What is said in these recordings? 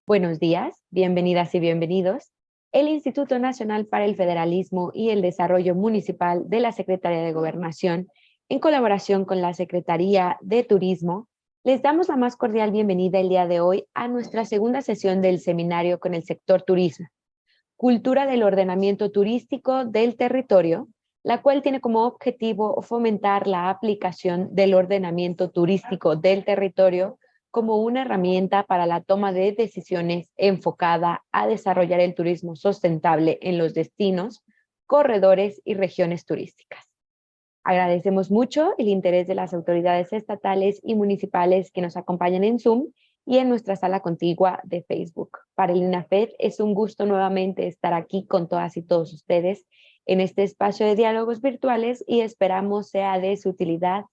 Buenos días, bienvenidas y bienvenidos. El Instituto Nacional para el Federalismo y el Desarrollo Municipal de la Secretaría de Gobernación, en colaboración con la Secretaría de Turismo, les damos la más cordial bienvenida el día de hoy a nuestra segunda sesión del seminario con el sector turismo, Cultura del Ordenamiento Turístico del Territorio, la cual tiene como objetivo fomentar la aplicación del ordenamiento turístico del territorio como una herramienta para la toma de decisiones enfocada a desarrollar el turismo sustentable en los destinos, corredores y regiones turísticas. Agradecemos mucho el interés de las autoridades estatales y municipales que nos acompañan en Zoom y en nuestra sala contigua de Facebook. Para el INAFED es un gusto nuevamente estar aquí con todas y todos ustedes en este espacio de diálogos virtuales y esperamos sea de su utilidad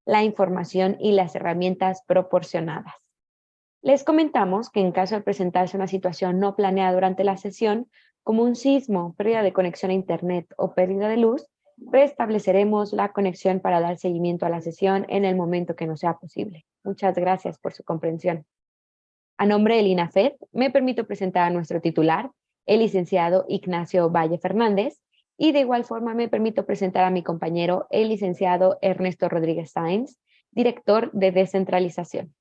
la información y las herramientas proporcionadas. Les comentamos que en caso de presentarse una situación no planeada durante la sesión, como un sismo, pérdida de conexión a internet o pérdida de luz, restableceremos la conexión para dar seguimiento a la sesión en el momento que nos sea posible. Muchas gracias por su comprensión. A nombre del INAFED, me permito presentar a nuestro titular, el licenciado Ignacio Valle Fernández, y de igual forma me permito presentar a mi compañero, el licenciado Ernesto Rodríguez Sáenz, director de descentralización.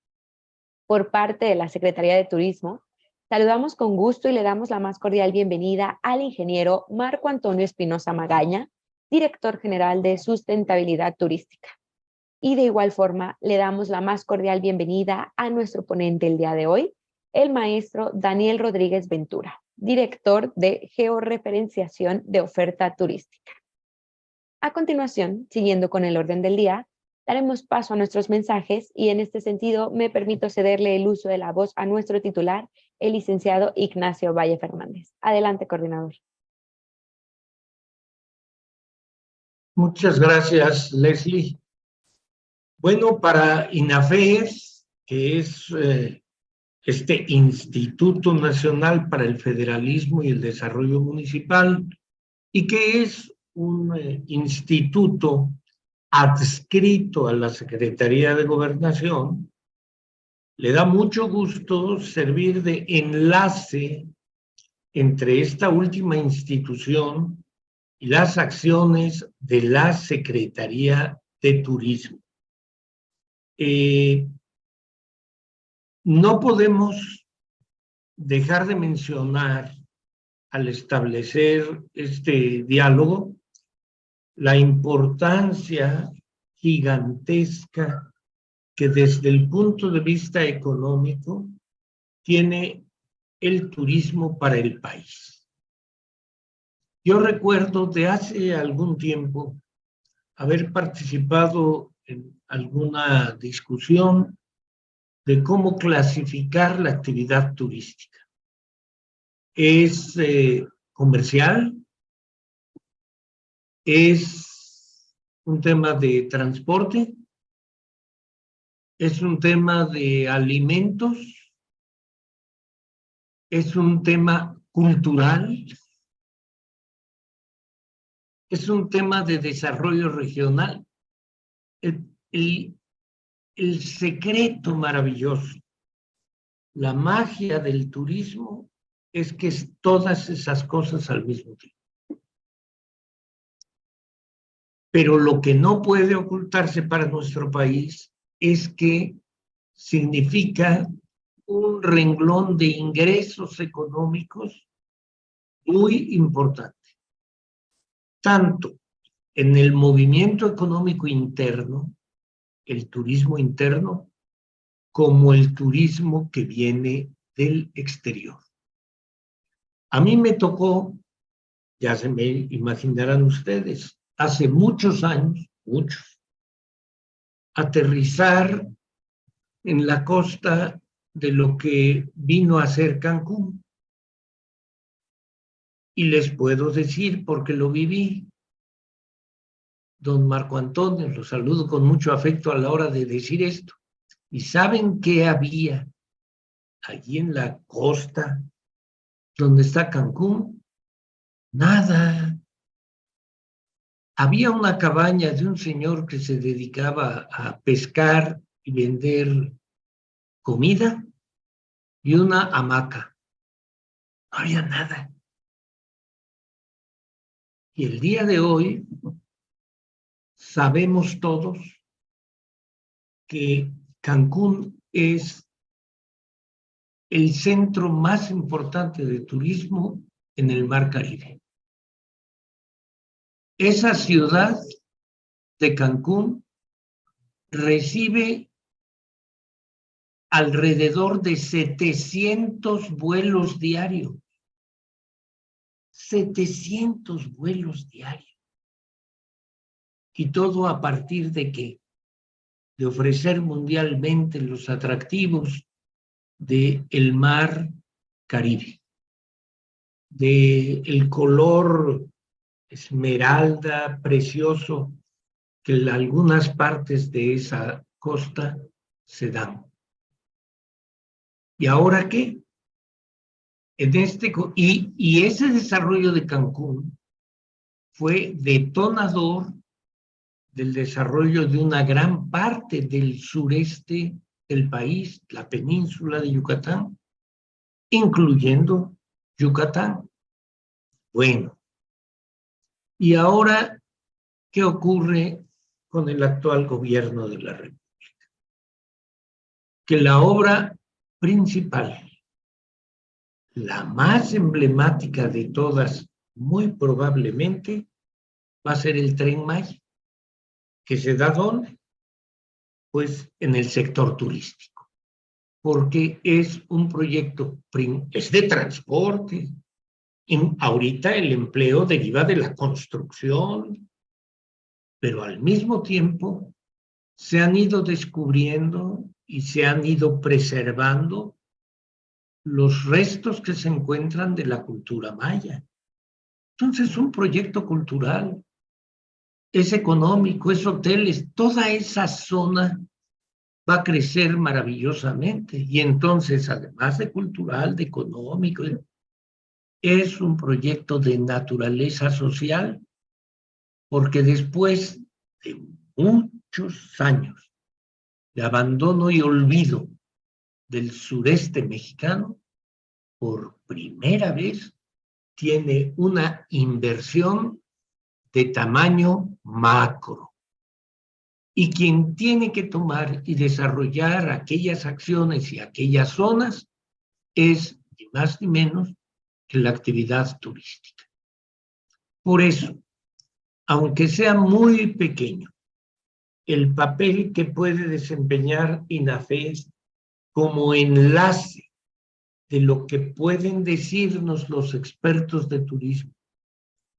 Por parte de la Secretaría de Turismo, saludamos con gusto y le damos la más cordial bienvenida al ingeniero Marco Antonio Espinosa Magaña, director general de Sustentabilidad Turística. Y de igual forma, le damos la más cordial bienvenida a nuestro ponente el día de hoy, el maestro Daniel Rodríguez Ventura, director de Georreferenciación de Oferta Turística. A continuación, siguiendo con el orden del día, daremos paso a nuestros mensajes y en este sentido me permito cederle el uso de la voz a nuestro titular, el licenciado Ignacio Valle Fernández. Adelante, coordinador. Muchas gracias, Leslie. Bueno, para INAFES, que es este Instituto Nacional para el Federalismo y el Desarrollo Municipal, y que es un instituto adscrito a la Secretaría de Gobernación, le da mucho gusto servir de enlace entre esta última institución y las acciones de la Secretaría de Turismo. No podemos dejar de mencionar, al establecer este diálogo, la importancia gigantesca que desde el punto de vista económico tiene el turismo para el país. Yo recuerdo de hace algún tiempo haber participado en alguna discusión de cómo clasificar la actividad turística. ¿Es comercial? ¿Es un tema de transporte? ¿Es un tema de alimentos? ¿Es un tema cultural? ¿Es un tema de desarrollo regional? El secreto maravilloso, la magia del turismo, es que es todas esas cosas al mismo tiempo. Pero lo que no puede ocultarse para nuestro país es que significa un renglón de ingresos económicos muy importante, tanto en el movimiento económico interno, el turismo interno, como el turismo que viene del exterior. A mí me tocó, ya se me imaginarán ustedes, hace muchos años, aterrizar en la costa de lo que vino a ser Cancún. Y les puedo decir, porque lo viví, don Marco Antonio, lo saludo con mucho afecto a la hora de decir esto. ¿Y saben qué había allí en la costa donde está Cancún? Nada. Había una cabaña de un señor que se dedicaba a pescar y vender comida, y una hamaca. No había nada. Y el día de hoy sabemos todos que Cancún es el centro más importante de turismo en el Mar Caribe. Esa ciudad de Cancún recibe alrededor de 700 vuelos diarios. 700 vuelos diarios. ¿Y todo a partir de qué? De ofrecer mundialmente los atractivos del Mar Caribe, del color esmeralda precioso que en algunas partes de esa costa se dan. ¿Y ahora qué? Y ese desarrollo de Cancún fue detonador del desarrollo de una gran parte del sureste del país, la península de Yucatán, incluyendo Yucatán. Bueno, ¿y ahora qué ocurre con el actual gobierno de la República? Que la obra principal, la más emblemática de todas, muy probablemente, va a ser el Tren Maya, que se da ¿dónde? Pues en el sector turístico, porque es un proyecto, es de transporte. Ahorita el empleo deriva de la construcción, pero al mismo tiempo se han ido descubriendo y se han ido preservando los restos que se encuentran de la cultura maya. Entonces es un proyecto cultural, es económico, es hoteles, toda esa zona va a crecer maravillosamente. Y entonces, además de cultural, de económico, es un proyecto de naturaleza social, porque después de muchos años de abandono y olvido del sureste mexicano, por primera vez tiene una inversión de tamaño macro. Y quien tiene que tomar y desarrollar aquellas acciones y aquellas zonas es, ni más ni menos, que la actividad turística. Por eso, aunque sea muy pequeño, el papel que puede desempeñar INAFE como enlace de lo que pueden decirnos los expertos de turismo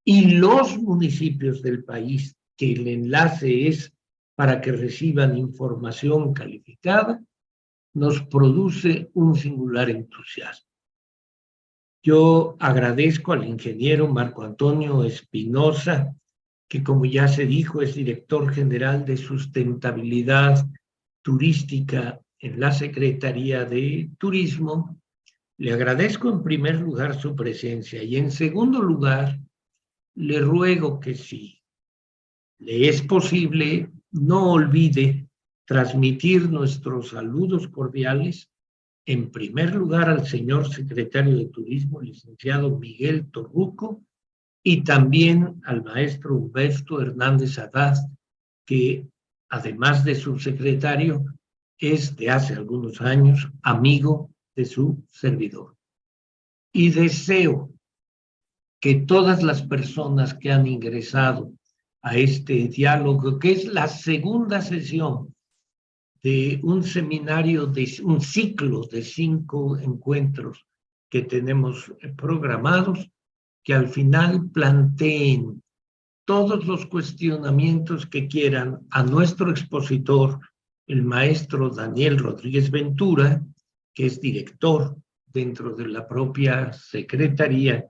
y los municipios del país, que el enlace es para que reciban información calificada, nos produce un singular entusiasmo. Yo agradezco al ingeniero Marco Antonio Espinosa, que como ya se dijo es director general de sustentabilidad turística en la Secretaría de Turismo. Le agradezco en primer lugar su presencia y en segundo lugar le ruego que si le es posible no olvide transmitir nuestros saludos cordiales en primer lugar al señor secretario de Turismo, licenciado Miguel Torruco, y también al maestro Humberto Hernández Haddad, que además de subsecretario, es de hace algunos años amigo de su servidor. Y deseo que todas las personas que han ingresado a este diálogo, que es la segunda sesión de un seminario, de un ciclo de 5 encuentros que tenemos programados, que al final planteen todos los cuestionamientos que quieran a nuestro expositor, el maestro Daniel Rodríguez Ventura, que es director dentro de la propia Secretaría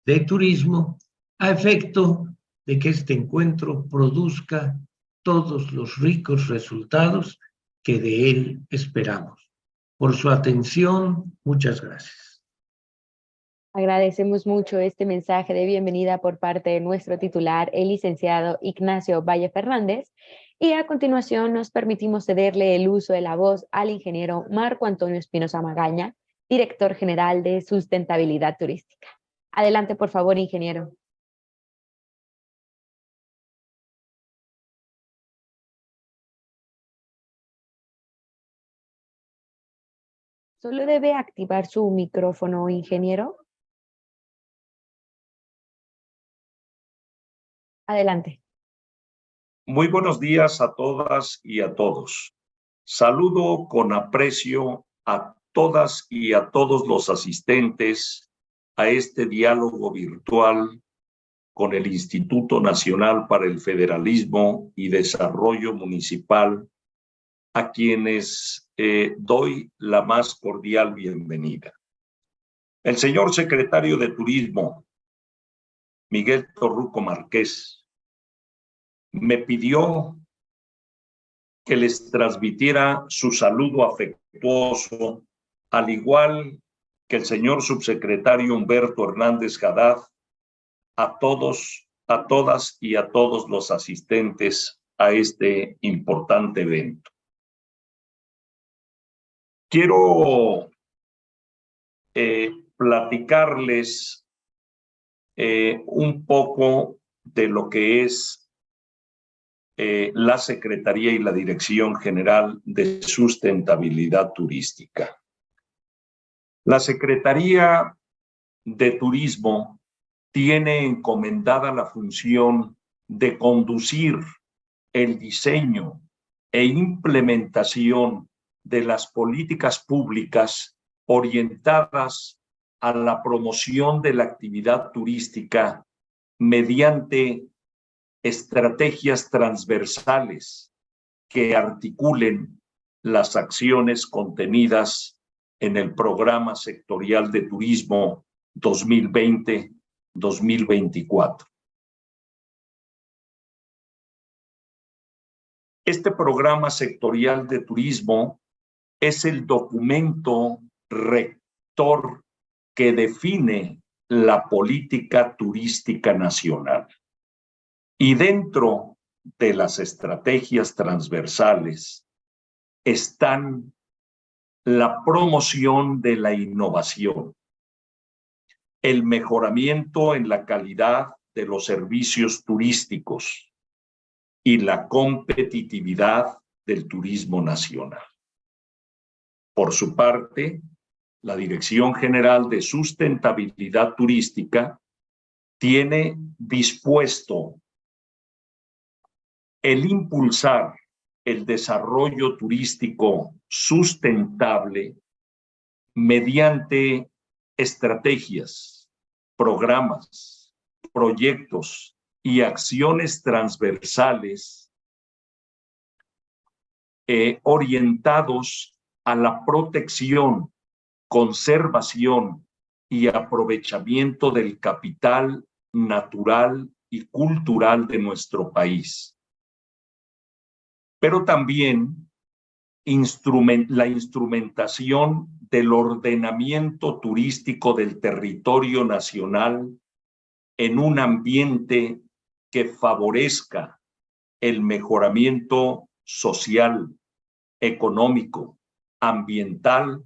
de Turismo, a efecto de que este encuentro produzca todos los ricos resultados que de él esperamos. Por su atención, muchas gracias. Agradecemos mucho este mensaje de bienvenida por parte de nuestro titular, el licenciado Ignacio Valle Fernández, y a continuación nos permitimos cederle el uso de la voz al ingeniero Marco Antonio Espinosa Magaña, director general de Sustentabilidad Turística. Adelante, por favor, ingeniero. Solo debe activar su micrófono, ingeniero. Adelante. Muy buenos días a todas y a todos. Saludo con aprecio a todas y a todos los asistentes a este diálogo virtual con el Instituto Nacional para el Federalismo y Desarrollo Municipal, a quienes doy la más cordial bienvenida. El señor secretario de Turismo, Miguel Torruco Márquez, me pidió que les transmitiera su saludo afectuoso, al igual que el señor subsecretario Humberto Hernández Haddad, a todos, a todas y a todos los asistentes a este importante evento. Quiero platicarles un poco de lo que es la Secretaría y la Dirección General de Sustentabilidad Turística. La Secretaría de Turismo tiene encomendada la función de conducir el diseño e implementación de las políticas públicas orientadas a la promoción de la actividad turística mediante estrategias transversales que articulen las acciones contenidas en el Programa Sectorial de Turismo 2020-2024. Este Programa Sectorial de Turismo es el documento rector que define la política turística nacional. Y dentro de las estrategias transversales están la promoción de la innovación, el mejoramiento en la calidad de los servicios turísticos y la competitividad del turismo nacional. Por su parte, la Dirección General de Sustentabilidad Turística tiene dispuesto el impulsar el desarrollo turístico sustentable mediante estrategias, programas, proyectos y acciones transversales orientados a la protección, conservación y aprovechamiento del capital natural y cultural de nuestro país. Pero también la instrumentación del ordenamiento turístico del territorio nacional en un ambiente que favorezca el mejoramiento social, económico, ambiental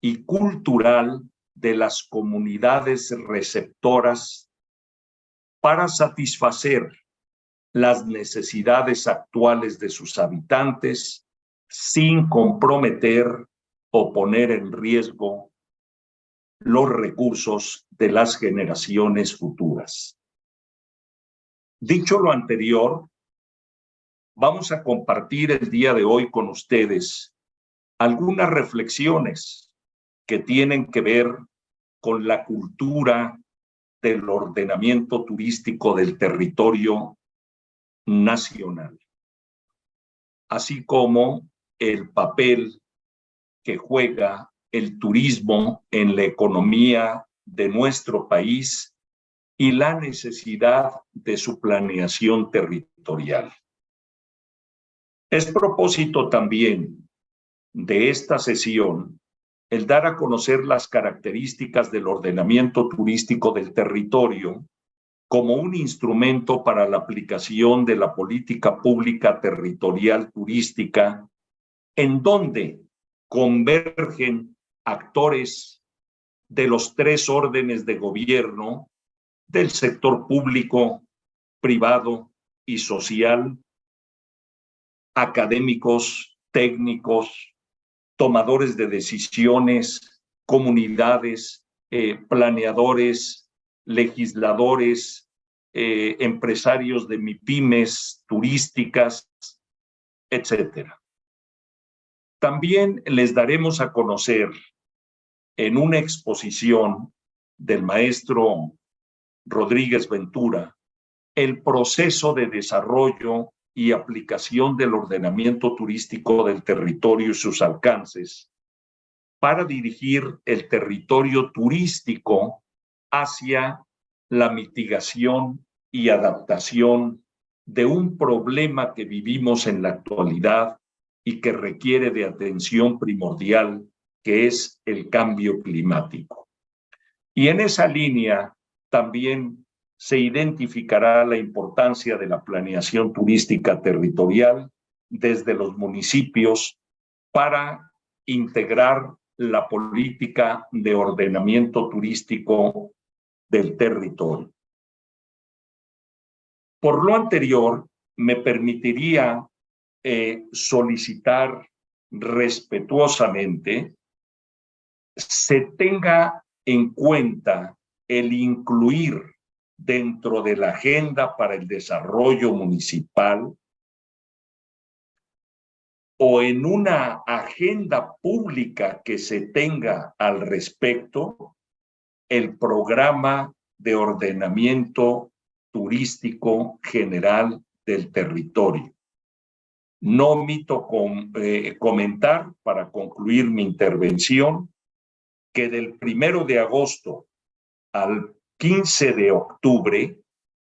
y cultural de las comunidades receptoras para satisfacer las necesidades actuales de sus habitantes sin comprometer o poner en riesgo los recursos de las generaciones futuras. Dicho lo anterior, vamos a compartir el día de hoy con ustedes algunas reflexiones que tienen que ver con la cultura del ordenamiento turístico del territorio nacional, así como el papel que juega el turismo en la economía de nuestro país y la necesidad de su planeación territorial. Es propósito también de esta sesión el dar a conocer las características del ordenamiento turístico del territorio como un instrumento para la aplicación de la política pública territorial turística, en donde convergen actores de los 3 órdenes de gobierno, del sector público, privado y social, académicos, técnicos, tomadores de decisiones, comunidades, planeadores, legisladores, empresarios de MIPYMES, turísticas, etcétera. También les daremos a conocer en una exposición del maestro Rodríguez Ventura el proceso de desarrollo y aplicación del ordenamiento turístico del territorio y sus alcances para dirigir el territorio turístico hacia la mitigación y adaptación de un problema que vivimos en la actualidad y que requiere de atención primordial, que es el cambio climático. Y en esa línea también se identificará la importancia de la planeación turística territorial desde los municipios para integrar la política de ordenamiento turístico del territorio. Por lo anterior, me permitiría solicitar respetuosamente se tenga en cuenta el incluir dentro de la agenda para el desarrollo municipal o en una agenda pública que se tenga al respecto el programa de ordenamiento turístico general del territorio. No omito comentar, para concluir mi intervención, que del 1 de agosto al 15 de octubre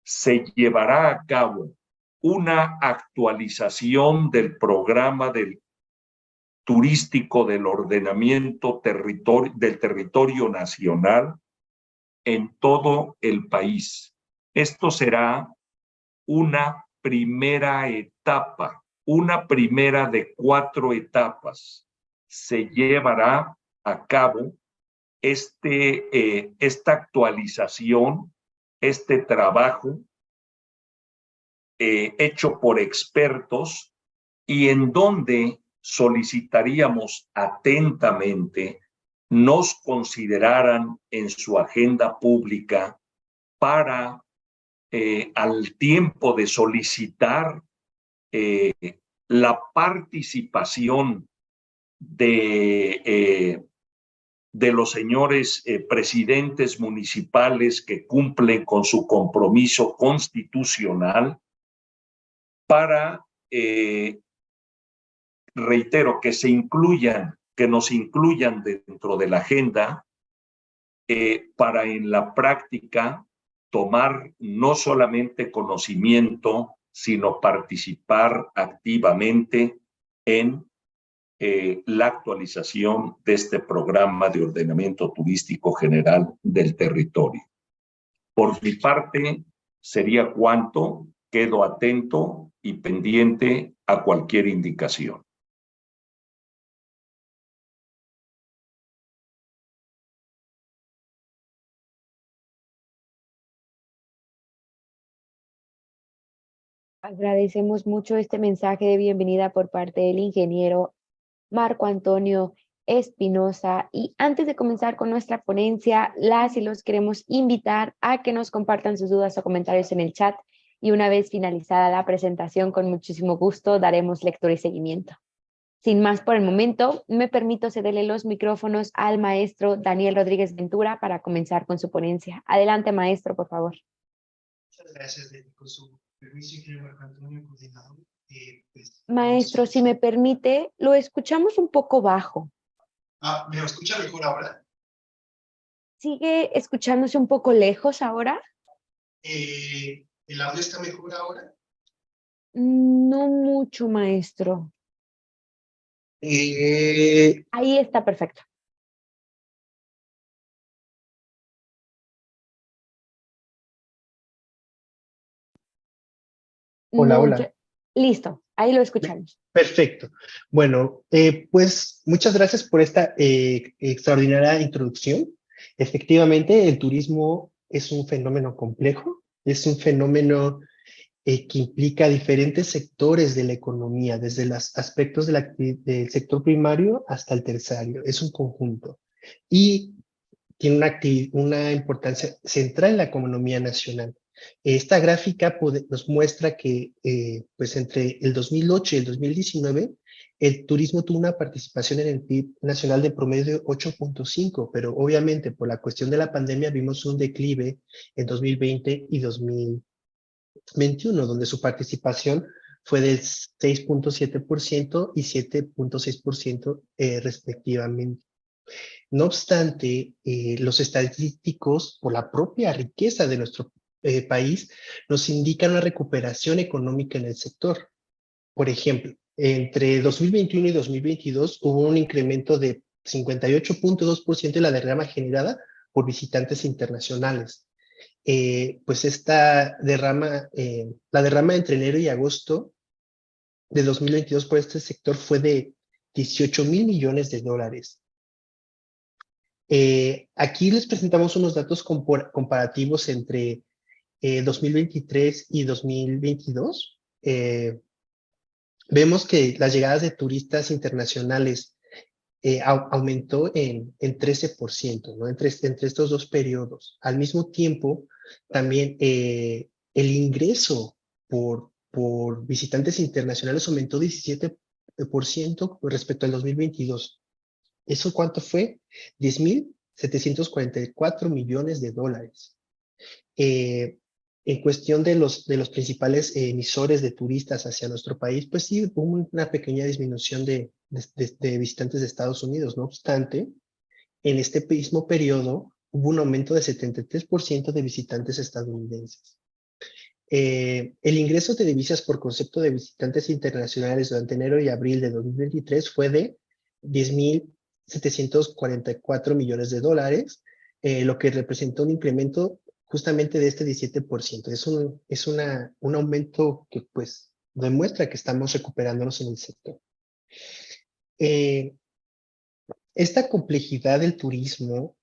se llevará a cabo una actualización del programa turístico del ordenamiento del territorio nacional en todo el país. Esto será una primera etapa, una primera de 4 etapas. Se llevará a cabo esta actualización, este trabajo hecho por expertos y en donde solicitaríamos atentamente nos consideraran en su agenda pública para al tiempo de solicitar la participación de los señores presidentes municipales que cumplen con su compromiso constitucional para, reitero, que nos incluyan dentro de la agenda para en la práctica tomar no solamente conocimiento, sino participar activamente en la actualización de este programa de ordenamiento turístico general del territorio. Por mi parte, sería cuanto. Quedo atento y pendiente a cualquier indicación. Agradecemos mucho este mensaje de bienvenida por parte del ingeniero Marco Antonio Espinosa. Y antes de comenzar con nuestra ponencia, las y los queremos invitar a que nos compartan sus dudas o comentarios en el chat. Y una vez finalizada la presentación, con muchísimo gusto daremos lectura y seguimiento. Sin más por el momento, me permito cederle los micrófonos al maestro Daniel Rodríguez Ventura para comenzar con su ponencia. Adelante, maestro, por favor. Muchas gracias, con su permiso, ingeniero Marco Antonio, coordinador. Maestro, si me permite, lo escuchamos un poco bajo. ¿Me escucha mejor ahora? ¿Sigue escuchándose un poco lejos ahora? ¿El audio está mejor ahora? No mucho, maestro. Ahí está perfecto. Hola, hola. Listo, ahí lo escuchamos. Perfecto. Bueno, pues muchas gracias por esta extraordinaria introducción. Efectivamente, el turismo es un fenómeno complejo, es un fenómeno que implica diferentes sectores de la economía, desde los aspectos del sector primario hasta el terciario. Es un conjunto y tiene una importancia central en la economía nacional. Esta gráfica nos muestra que pues entre el 2008 y el 2019, el turismo tuvo una participación en el PIB nacional de promedio de 8.5, pero obviamente por la cuestión de la pandemia vimos un declive en 2020 y 2021, donde su participación fue del 6.7% y 7.6% respectivamente. No obstante, los estadísticos, por la propia riqueza de nuestro país, nos indican una recuperación económica en el sector. Por ejemplo, entre 2021 y 2022 hubo un incremento de 58.2% de la derrama generada por visitantes internacionales. Pues esta derrama, la derrama entre enero y agosto de 2022 por este sector fue de 18,000 millones de dólares. Aquí les presentamos unos datos comparativos entre 2023 y 2022. Vemos que las llegadas de turistas internacionales aumentó en 13%, ¿no? Entre estos dos periodos. Al mismo tiempo, también el ingreso por visitantes internacionales aumentó 17% respecto al 2022. ¿Eso cuánto fue? 10,744 millones de dólares. En cuestión de los principales emisores de turistas hacia nuestro país, pues sí, hubo una pequeña disminución de visitantes de Estados Unidos. No obstante, en este mismo periodo hubo un aumento de 73% de visitantes estadounidenses. El ingreso de divisas por concepto de visitantes internacionales durante enero y abril de 2023 fue de 10,744 millones de dólares, lo que representó un incremento justamente de este 17%. Es un aumento que pues demuestra que estamos recuperándonos en el sector. Esta complejidad del turismo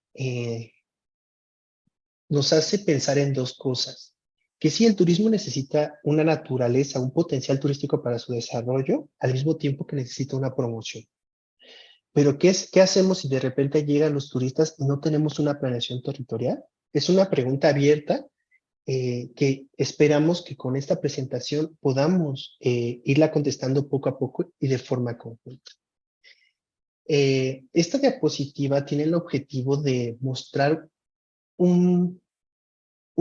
nos hace pensar en dos cosas. Que sí, el turismo necesita una naturaleza, un potencial turístico para su desarrollo, al mismo tiempo que necesita una promoción. Pero ¿qué hacemos si de repente llegan los turistas y no tenemos una planeación territorial? Es una pregunta abierta que esperamos que con esta presentación podamos irla contestando poco a poco y de forma conjunta. Esta diapositiva tiene el objetivo de mostrar un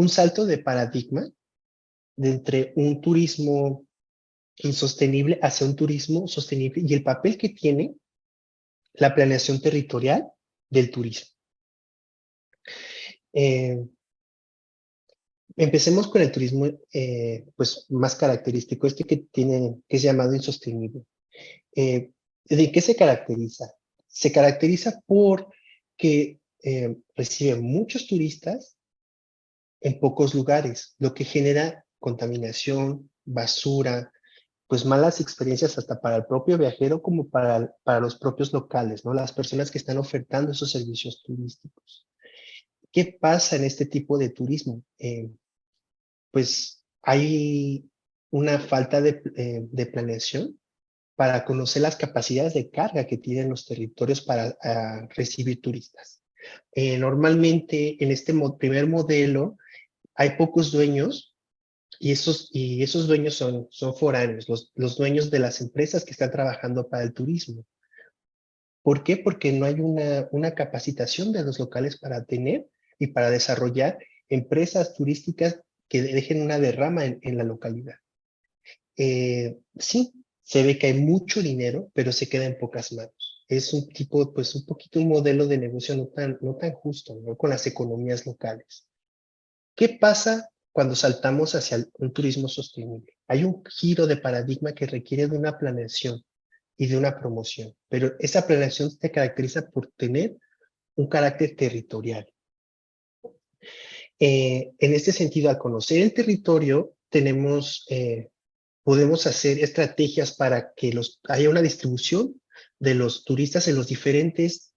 salto de paradigma de entre un turismo insostenible hacia un turismo sostenible y el papel que tiene la planeación territorial del turismo. Empecemos con el turismo pues más característico, que es llamado insostenible. ¿De qué se caracteriza? Se caracteriza por que recibe muchos turistas en pocos lugares, lo que genera contaminación, basura, pues malas experiencias hasta para el propio viajero como para los propios locales, ¿no? Las personas que están ofertando esos servicios turísticos. ¿Qué pasa en este tipo de turismo? Pues hay una falta de planeación para conocer las capacidades de carga que tienen los territorios para recibir turistas. Normalmente en este primer modelo hay pocos dueños y esos dueños son foráneos, los dueños de las empresas que están trabajando para el turismo. ¿Por qué? Porque no hay una capacitación de los locales para tener y para desarrollar empresas turísticas que dejen una derrama en la localidad. Sí, se ve que hay mucho dinero, pero se queda en pocas manos. Es un tipo, pues un poquito un modelo de negocio no tan justo, ¿no? Con las economías locales. ¿Qué pasa cuando saltamos hacia un turismo sostenible? Hay un giro de paradigma que requiere de una planeación y de una promoción, pero esa planeación se caracteriza por tener un carácter territorial. En este sentido, al conocer el territorio, podemos hacer estrategias para que haya una distribución de los turistas en los diferentes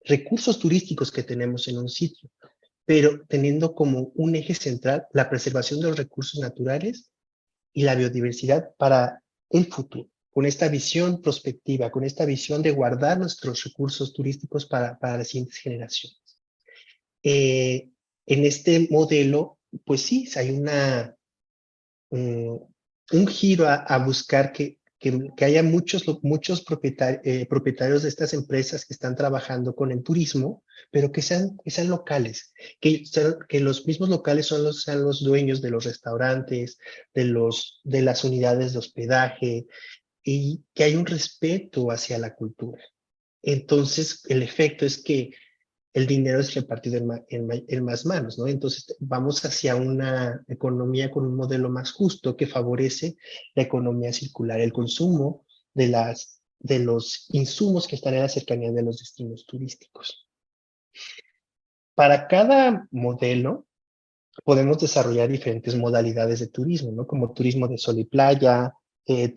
recursos turísticos que tenemos en un sitio, pero teniendo como un eje central la preservación de los recursos naturales y la biodiversidad para el futuro, con esta visión prospectiva, con esta visión de guardar nuestros recursos turísticos para las siguientes generaciones. En este modelo, pues sí, hay un giro a buscar que haya muchos propietarios de estas empresas que están trabajando con el turismo, pero que sean locales, que los mismos locales sean los dueños de los restaurantes, de las unidades de hospedaje, y que haya un respeto hacia la cultura. Entonces, el efecto es que el dinero es repartido en más manos, ¿no? Entonces, vamos hacia una economía con un modelo más justo que favorece la economía circular, el consumo de los insumos que están en la cercanía de los destinos turísticos. Para cada modelo, podemos desarrollar diferentes modalidades de turismo, ¿no? Como turismo de sol y playa,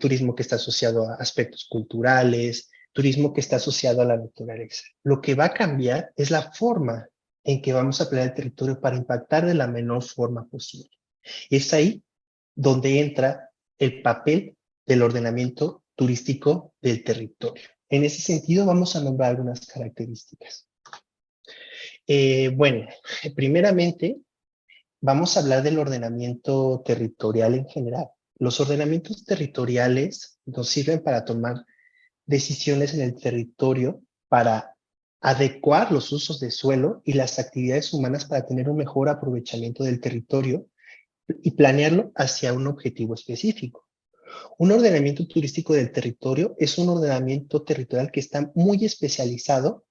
turismo que está asociado a aspectos culturales, turismo que está asociado a la naturaleza. Lo que va a cambiar es la forma en que vamos a planear el territorio para impactar de la menor forma posible. Es ahí donde entra el papel del ordenamiento turístico del territorio. En ese sentido, vamos a nombrar algunas características. Bueno, primeramente, vamos a hablar del ordenamiento territorial en general. Los ordenamientos territoriales nos sirven para tomar decisiones en el territorio, para adecuar los usos de suelo y las actividades humanas para tener un mejor aprovechamiento del territorio y planearlo hacia un objetivo específico. Un ordenamiento turístico del territorio es un ordenamiento territorial que está muy especializado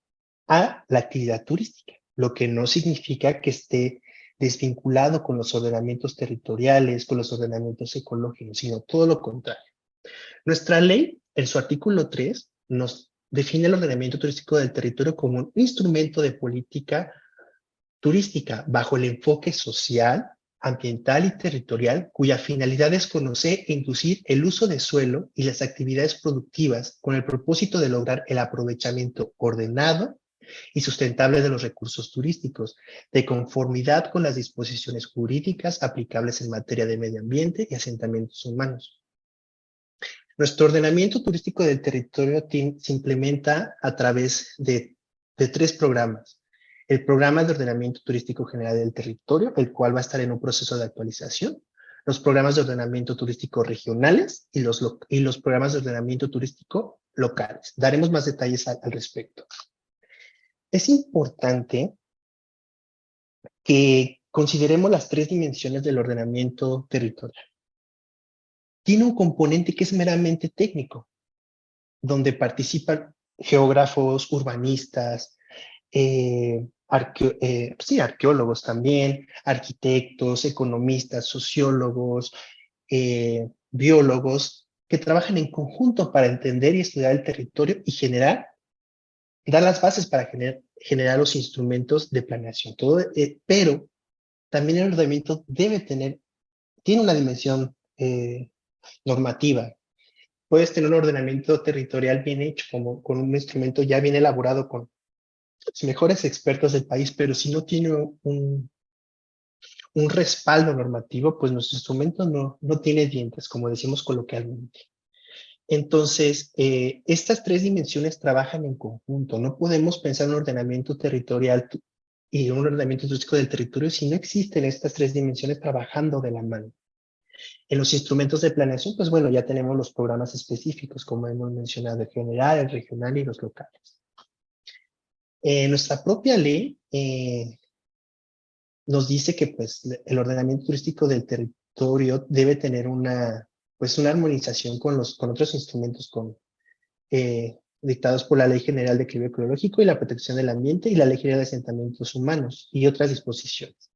a la actividad turística, lo que no significa que esté desvinculado con los ordenamientos territoriales, con los ordenamientos ecológicos, sino todo lo contrario. Nuestra ley, en su artículo 3, nos define el ordenamiento turístico del territorio como un instrumento de política turística bajo el enfoque social, ambiental y territorial, cuya finalidad es conocer e inducir el uso de suelo y las actividades productivas con el propósito de lograr el aprovechamiento ordenado y sustentable de los recursos turísticos, de conformidad con las disposiciones jurídicas aplicables en materia de medio ambiente y asentamientos humanos. Nuestro ordenamiento turístico del territorio se implementa a través de 3 programas. El programa de ordenamiento turístico general del territorio, el cual va a estar en un proceso de actualización. Los programas de ordenamiento turístico regionales y los programas de ordenamiento turístico locales. Daremos más detalles al respecto. Es importante que consideremos las 3 dimensiones del ordenamiento territorial. Tiene un componente que es meramente técnico, donde participan geógrafos, urbanistas, arqueólogos también, arquitectos, economistas, sociólogos, biólogos, que trabajan en conjunto para entender y estudiar el territorio y dar las bases para generar los instrumentos de planeación. Pero también el ordenamiento tiene una dimensión normativa. Puedes tener un ordenamiento territorial bien hecho, como con un instrumento ya bien elaborado con los mejores expertos del país, pero si no tiene un respaldo normativo, pues nuestro instrumento no tiene dientes, como decimos coloquialmente. Entonces, estas 3 dimensiones trabajan en conjunto. No podemos pensar en un ordenamiento territorial y un ordenamiento turístico del territorio si no existen estas 3 dimensiones trabajando de la mano. En los instrumentos de planeación, pues bueno, ya tenemos los programas específicos, como hemos mencionado, el general, el regional y los locales. Nuestra propia ley nos dice que pues, el ordenamiento turístico del territorio debe tener una armonización con otros instrumentos dictados por la Ley General de Equilibrio Ecológico y la Protección del Ambiente y la Ley General de Asentamientos Humanos y otras disposiciones.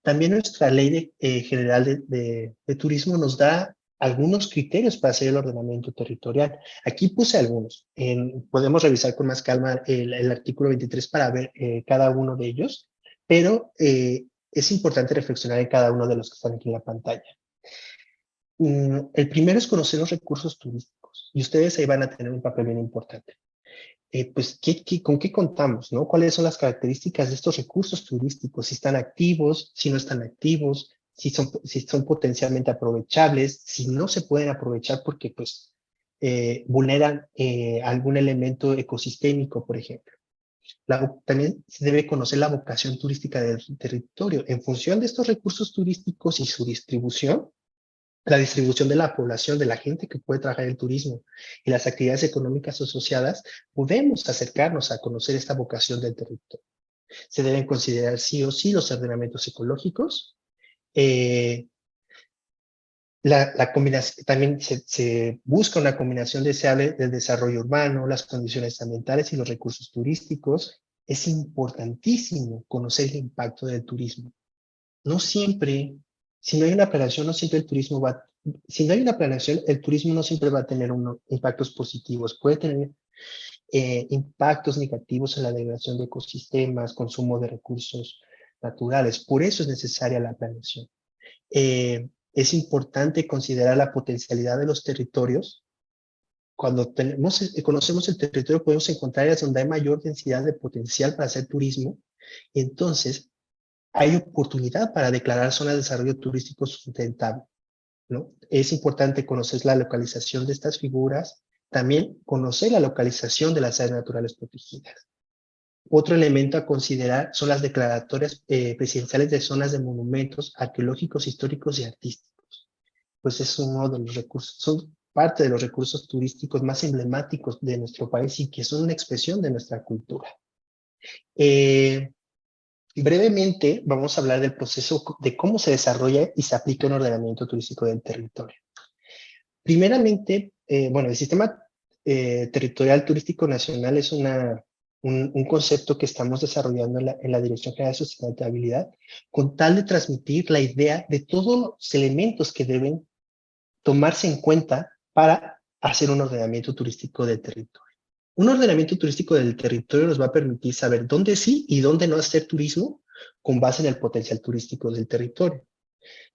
También nuestra Ley General de Turismo nos da algunos criterios para hacer el ordenamiento territorial. Aquí puse algunos. Podemos revisar con más calma el artículo 23 para ver cada uno de ellos, pero es importante reflexionar en cada uno de los que están aquí en la pantalla. El primero es conocer los recursos turísticos, y ustedes ahí van a tener un papel bien importante. pues, ¿con qué contamos, no? ¿Cuáles son las características de estos recursos turísticos? Si están activos, si no están activos, si son potencialmente aprovechables, si no se pueden aprovechar porque, pues, vulneran algún elemento ecosistémico, por ejemplo. También se debe conocer la vocación turística del territorio. En función de estos recursos turísticos y su distribución, la distribución de la población, de la gente que puede trabajar en el turismo y las actividades económicas asociadas, podemos acercarnos a conocer esta vocación del territorio. Se deben considerar sí o sí los ordenamientos ecológicos. La combinación, también se busca una combinación deseable del desarrollo urbano, las condiciones ambientales y los recursos turísticos. Es importantísimo conocer el impacto del turismo. No siempre, si no hay una planeación, no siempre el turismo va, si no hay una planeación, el turismo no siempre va a tener impactos positivos. Puede tener impactos negativos en la degradación de ecosistemas, consumo de recursos naturales. Por eso es necesaria la planeación. Es importante considerar la potencialidad de los territorios. Cuando conocemos el territorio, podemos encontrar áreas donde hay mayor densidad de potencial para hacer turismo. Entonces, hay oportunidad para declarar zonas de desarrollo turístico sustentable, ¿no? Es importante conocer la localización de estas figuras, también conocer la localización de las áreas naturales protegidas. Otro elemento a considerar son las declaratorias presidenciales de zonas de monumentos arqueológicos, históricos y artísticos. Pues es uno de los recursos, son parte de los recursos turísticos más emblemáticos de nuestro país y que son una expresión de nuestra cultura. Brevemente, vamos a hablar del proceso de cómo se desarrolla y se aplica un ordenamiento turístico del territorio. Primeramente, bueno, el sistema territorial turístico nacional es un concepto que estamos desarrollando en la Dirección General de Sustentabilidad con tal de transmitir la idea de todos los elementos que deben tomarse en cuenta para hacer un ordenamiento turístico del territorio. Un ordenamiento turístico del territorio nos va a permitir saber dónde sí y dónde no hacer turismo con base en el potencial turístico del territorio.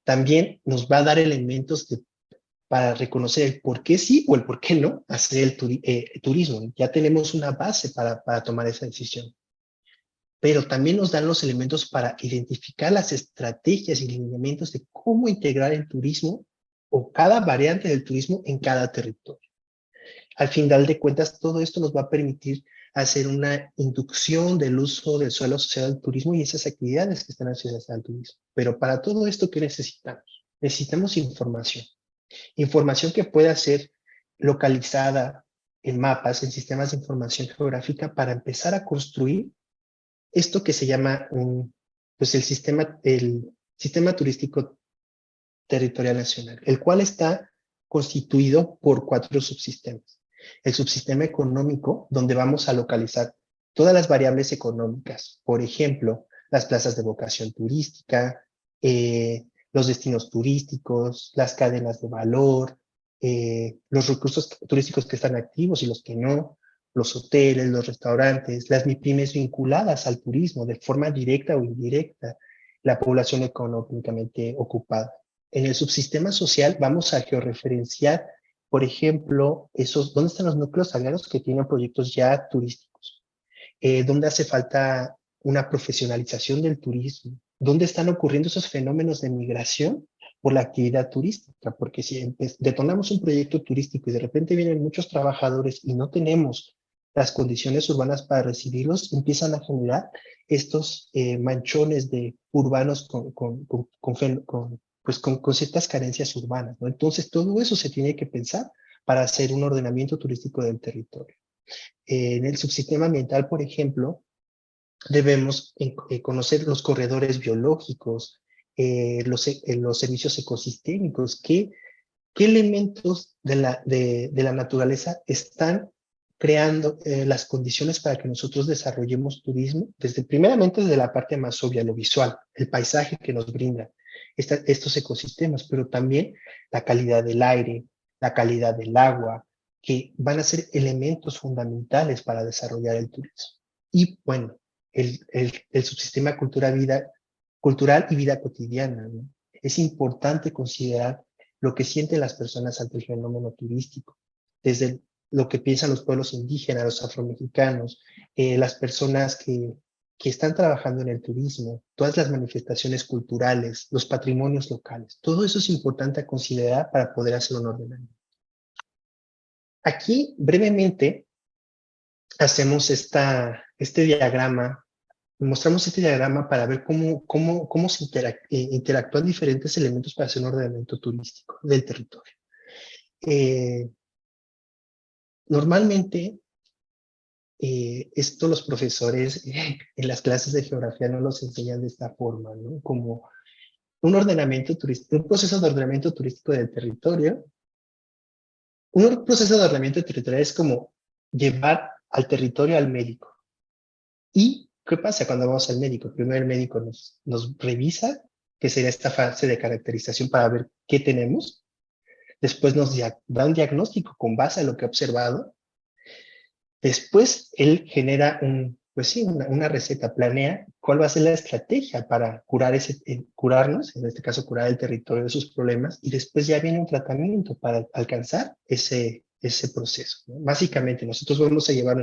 También nos va a dar elementos para reconocer el por qué sí o el por qué no hacer el turismo. Ya tenemos una base para tomar esa decisión. Pero también nos dan los elementos para identificar las estrategias y lineamientos de cómo integrar el turismo o cada variante del turismo en cada territorio. Al final de cuentas, todo esto nos va a permitir hacer una inducción del uso del suelo asociado al turismo y esas actividades que están asociadas al turismo. Pero para todo esto, ¿qué necesitamos? Necesitamos información. Información que pueda ser localizada en mapas, en sistemas de información geográfica para empezar a construir esto que se llama pues el sistema turístico territorial nacional, el cual está constituido por 4 subsistemas. El subsistema económico, donde vamos a localizar todas las variables económicas, por ejemplo, las plazas de vocación turística, los destinos turísticos, las cadenas de valor, los recursos turísticos que están activos y los que no, los hoteles, los restaurantes, las MIPYMES vinculadas al turismo de forma directa o indirecta, la población económicamente ocupada. En el subsistema social vamos a georreferenciar, por ejemplo, ¿dónde están los núcleos agrarios que tienen proyectos ya turísticos? ¿Dónde hace falta una profesionalización del turismo? ¿Dónde están ocurriendo esos fenómenos de migración por la actividad turística? Porque si detonamos un proyecto turístico y de repente vienen muchos trabajadores y no tenemos las condiciones urbanas para recibirlos, empiezan a generar estos manchones de urbanos con ciertas carencias urbanas, ¿no? Entonces, todo eso se tiene que pensar para hacer un ordenamiento turístico del territorio. En el subsistema ambiental, por ejemplo, debemos conocer los corredores biológicos, los servicios ecosistémicos, qué elementos de la naturaleza están creando las condiciones para que nosotros desarrollemos turismo, primeramente desde la parte más obvia, lo visual, el paisaje que nos brinda estos ecosistemas, pero también la calidad del aire, la calidad del agua, que van a ser elementos fundamentales para desarrollar el turismo. Y bueno, el subsistema cultural y vida cotidiana, ¿no? Es importante considerar lo que sienten las personas ante el fenómeno turístico, desde lo que piensan los pueblos indígenas, los afromexicanos, las personas que están trabajando en el turismo, todas las manifestaciones culturales, los patrimonios locales. Todo eso es importante a considerar para poder hacer un ordenamiento. Aquí, brevemente, hacemos este diagrama, mostramos este diagrama para ver cómo se interactúan diferentes elementos para hacer un ordenamiento turístico del territorio. Normalmente, esto los profesores en las clases de geografía no los enseñan de esta forma, ¿no? Como un ordenamiento turístico, un proceso de ordenamiento turístico del territorio. Un proceso de ordenamiento territorial es como llevar al territorio al médico. ¿Y qué pasa cuando vamos al médico? Primero el médico nos revisa, que sería esta fase de caracterización para ver qué tenemos. Después nos da un diagnóstico con base a lo que ha observado. Después él genera una receta, planea cuál va a ser la estrategia para curarnos, en este caso curar el territorio de sus problemas, y después ya viene un tratamiento para alcanzar ese proceso, ¿no? Básicamente nosotros vamos a llevar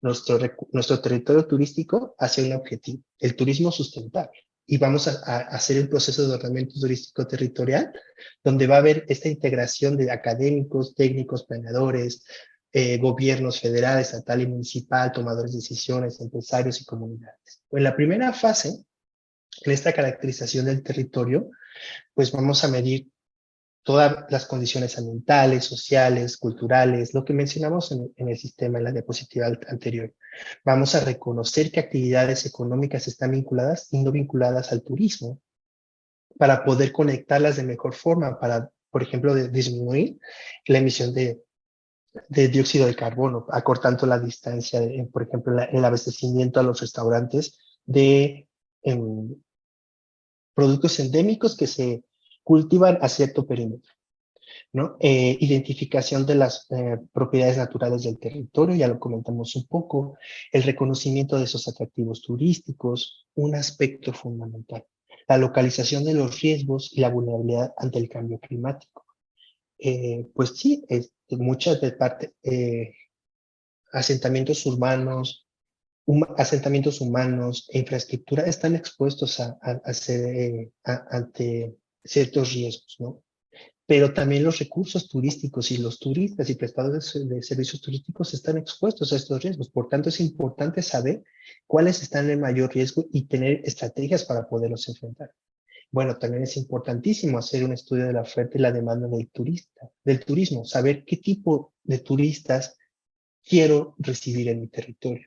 nuestro territorio turístico hacia un objetivo, el turismo sustentable. Y vamos a hacer un proceso de ordenamiento turístico territorial, donde va a haber esta integración de académicos, técnicos, planeadores, gobiernos federal, estatal y municipal, tomadores de decisiones, empresarios y comunidades. En la primera fase, en esta caracterización del territorio, pues vamos a medir todas las condiciones ambientales, sociales, culturales, lo que mencionamos en el sistema, en la diapositiva anterior. Vamos a reconocer qué actividades económicas están vinculadas y no vinculadas al turismo, para poder conectarlas de mejor forma, para, por ejemplo, disminuir la emisión de dióxido de carbono, acortando la distancia, por ejemplo, el abastecimiento a los restaurantes de productos endémicos que se cultivan a cierto perímetro, ¿no? Identificación de las propiedades naturales del territorio, ya lo comentamos un poco, el reconocimiento de esos atractivos turísticos, un aspecto fundamental, la localización de los riesgos y la vulnerabilidad ante el cambio climático. Pues sí, muchas de parte, asentamientos humanos e infraestructura están expuestos ante ciertos riesgos, ¿no? Pero también los recursos turísticos y los turistas y prestadores de servicios turísticos están expuestos a estos riesgos. Por tanto, es importante saber cuáles están en mayor riesgo y tener estrategias para poderlos enfrentar. Bueno, también es importantísimo hacer un estudio de la oferta y la demanda del turismo, saber qué tipo de turistas quiero recibir en mi territorio.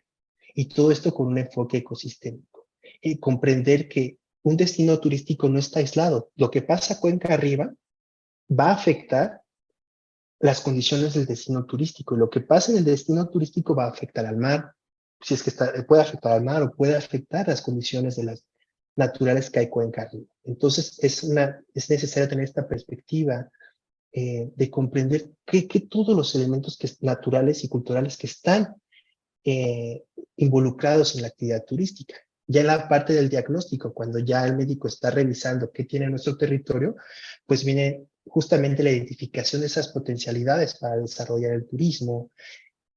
Y todo esto con un enfoque ecosistémico. Y comprender que un destino turístico no está aislado. Lo que pasa cuenca arriba va a afectar las condiciones del destino turístico. Y lo que pasa en el destino turístico va a afectar al mar, si es que puede afectar al mar o puede afectar las condiciones de las naturales que hay cuenca arriba. Entonces, es necesario tener esta perspectiva de comprender que todos los elementos naturales y culturales que están involucrados en la actividad turística. Ya en la parte del diagnóstico, cuando ya el médico está revisando qué tiene nuestro territorio, pues viene justamente la identificación de esas potencialidades para desarrollar el turismo,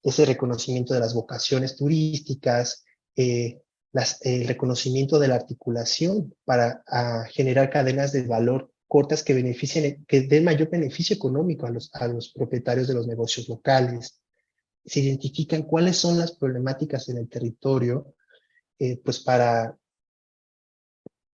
ese reconocimiento de las vocaciones turísticas, el reconocimiento de la articulación para generar cadenas de valor cortas que den mayor beneficio económico a los propietarios de los negocios locales. Se identifican cuáles son las problemáticas en el territorio, pues para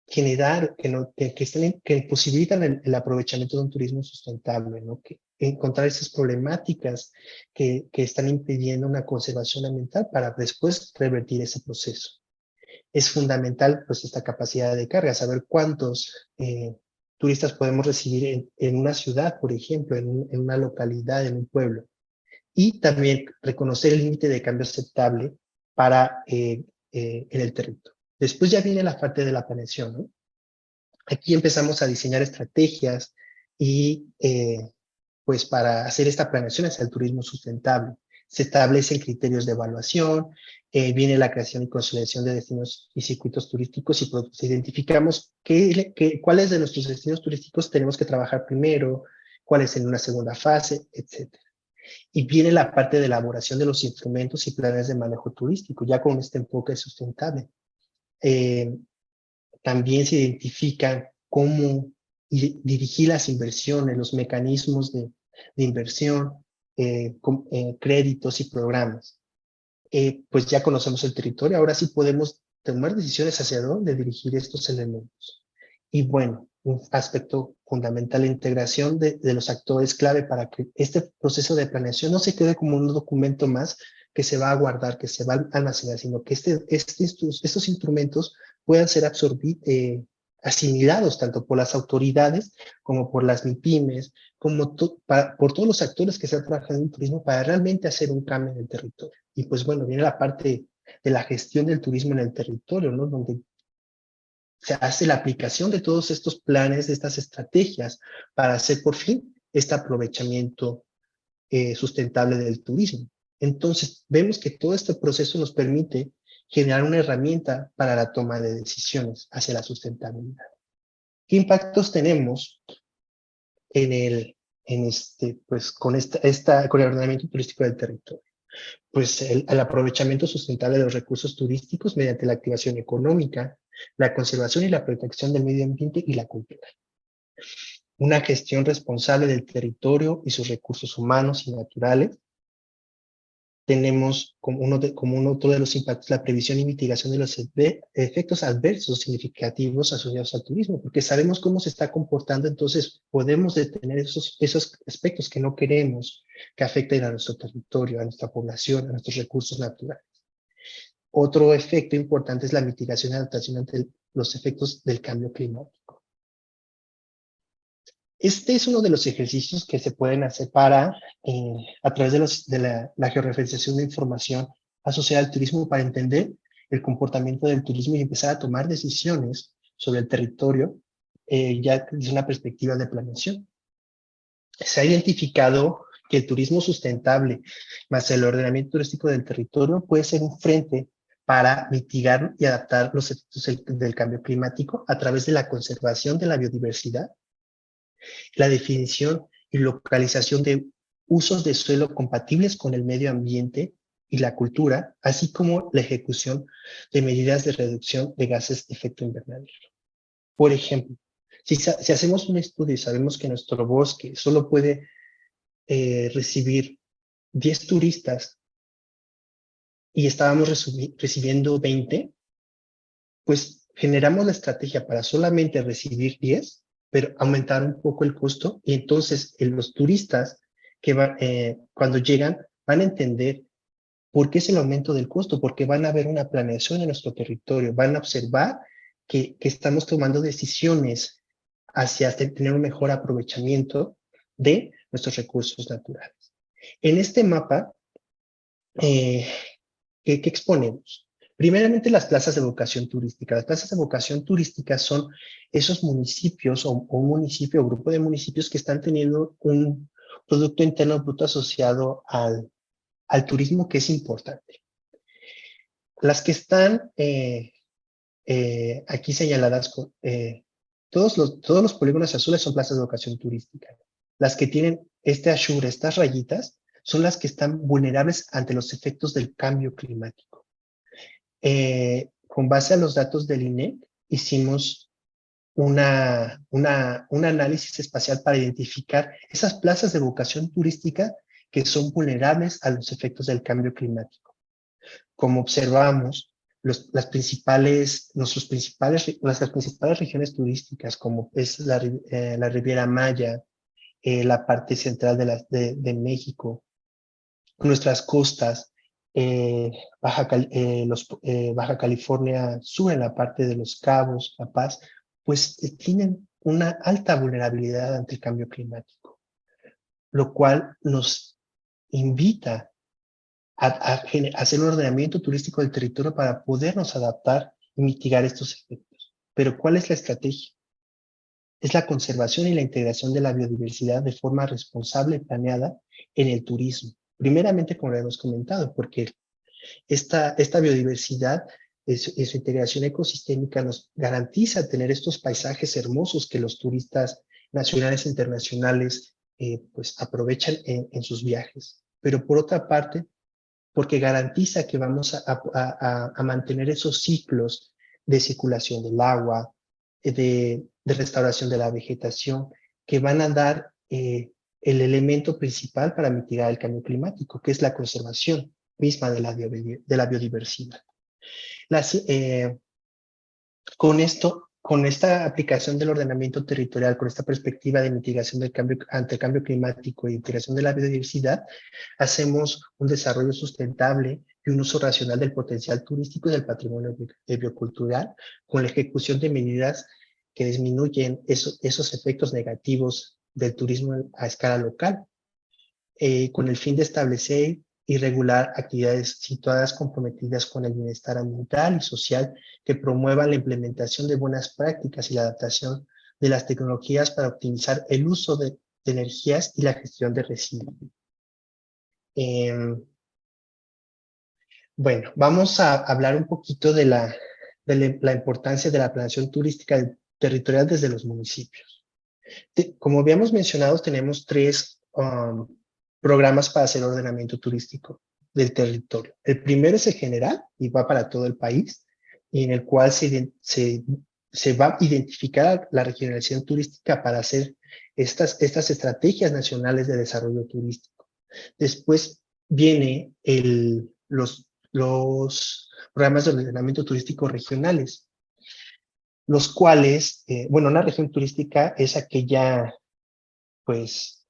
generar que posibilitan el aprovechamiento de un turismo sustentable, ¿no? Que encontrar esas problemáticas que están impidiendo una conservación ambiental para después revertir ese proceso. Es fundamental, pues, esta capacidad de carga, saber cuántos turistas podemos recibir en una ciudad, por ejemplo, en una localidad, en un pueblo. Y también reconocer el límite de cambio aceptable en el territorio. Después ya viene la parte de la planeación, ¿no? Aquí empezamos a diseñar estrategias y pues para hacer esta planeación hacia el turismo sustentable. Se establecen criterios de evaluación, viene la creación y consolidación de destinos y circuitos turísticos y identificamos cuáles de nuestros destinos turísticos tenemos que trabajar primero, cuáles en una segunda fase, etc. Y viene la parte de elaboración de los instrumentos y planes de manejo turístico, ya con este enfoque sustentable. También se identifica cómo dirigir las inversiones, los mecanismos de inversión, créditos y programas. Pues ya conocemos el territorio, ahora sí podemos tomar decisiones hacia dónde dirigir estos elementos. Y bueno, un aspecto fundamental, la integración de los actores clave para que este proceso de planeación no se quede como un documento más que se va a guardar, que se va a almacenar, sino que estos instrumentos puedan ser asimilados tanto por las autoridades como por las MIPYMES, como por todos los actores que están trabajando en turismo para realmente hacer un cambio en el territorio. Y pues bueno, viene la parte de la gestión del turismo en el territorio, ¿no? Donde se hace la aplicación de todos estos planes, de estas estrategias para hacer por fin este aprovechamiento sustentable del turismo. Entonces, vemos que todo este proceso nos permite generar una herramienta para la toma de decisiones hacia la sustentabilidad. ¿Qué impactos tenemos con el ordenamiento turístico del territorio? Pues el aprovechamiento sustentable de los recursos turísticos mediante la activación económica, la conservación y la protección del medio ambiente y la cultura. Una gestión responsable del territorio y sus recursos humanos y naturales. Tenemos como otro de los impactos la previsión y mitigación de los efectos adversos significativos asociados al turismo, porque sabemos cómo se está comportando, entonces podemos detener esos aspectos que no queremos que afecten a nuestro territorio, a nuestra población, a nuestros recursos naturales. Otro efecto importante es la mitigación y adaptación ante los efectos del cambio climático. Este es uno de los ejercicios que se pueden hacer a través de la georreferenciación de información asociada al turismo para entender el comportamiento del turismo y empezar a tomar decisiones sobre el territorio ya desde una perspectiva de planeación. Se ha identificado que el turismo sustentable más el ordenamiento turístico del territorio puede ser un frente para mitigar y adaptar los efectos del cambio climático a través de la conservación de la biodiversidad, la definición y localización de usos de suelo compatibles con el medio ambiente y la cultura, así como la ejecución de medidas de reducción de gases de efecto invernadero. Por ejemplo, si hacemos un estudio y sabemos que nuestro bosque solo puede recibir 10 turistas y estábamos recibiendo 20, pues generamos la estrategia para solamente recibir 10, pero aumentar un poco el costo, y entonces los turistas que cuando llegan van a entender por qué es el aumento del costo, porque van a ver una planeación en nuestro territorio, van a observar que estamos tomando decisiones hacia tener un mejor aprovechamiento de nuestros recursos naturales. En este mapa, ¿qué exponemos? Primeramente, las plazas de vocación turística. Las plazas de vocación turística son esos municipios o un municipio o grupo de municipios que están teniendo un Producto Interno Bruto asociado al turismo, que es importante. Las que están aquí señaladas, todos los polígonos azules son plazas de vocación turística. Las que tienen este azure, estas rayitas, son las que están vulnerables ante los efectos del cambio climático. Con base a los datos del INEC, hicimos un análisis espacial para identificar esas plazas de vocación turística que son vulnerables a los efectos del cambio climático. Como observamos, las principales regiones turísticas, como es la Riviera Maya, la parte central de México, nuestras costas, Baja California Sur, en la parte de Los Cabos, La Paz, pues tienen una alta vulnerabilidad ante el cambio climático, lo cual nos invita a hacer un ordenamiento turístico del territorio para podernos adaptar y mitigar estos efectos. Pero ¿cuál es la estrategia? Es la conservación y la integración de la biodiversidad de forma responsable y planeada en el turismo. Primeramente, como lo hemos comentado, porque esta biodiversidad en su integración ecosistémica nos garantiza tener estos paisajes hermosos que los turistas nacionales e internacionales pues aprovechan en sus viajes. Pero por otra parte, porque garantiza que vamos a mantener esos ciclos de circulación del agua, de restauración de la vegetación, que van a dar el elemento principal para mitigar el cambio climático, que es la conservación misma de la biodiversidad. Con esta aplicación del ordenamiento territorial, con esta perspectiva de mitigación del cambio, ante el cambio climático e integración de la biodiversidad, hacemos un desarrollo sustentable y un uso racional del potencial turístico y del patrimonio biocultural, con la ejecución de medidas que disminuyen esos efectos negativos del turismo a escala local, con el fin de establecer y regular actividades situadas comprometidas con el bienestar ambiental y social que promuevan la implementación de buenas prácticas y la adaptación de las tecnologías para optimizar el uso de energías y la gestión de residuos. Bueno, vamos a hablar un poquito de la importancia de la planeación turística territorial desde los municipios. Como habíamos mencionado, tenemos tres programas para hacer ordenamiento turístico del territorio. El primero es el general y va para todo el país, y en el cual se va a identificar la regionalización turística para hacer estas estrategias nacionales de desarrollo turístico. Después viene los programas de ordenamiento turístico regionales, los cuales, bueno, una región turística es aquella, pues,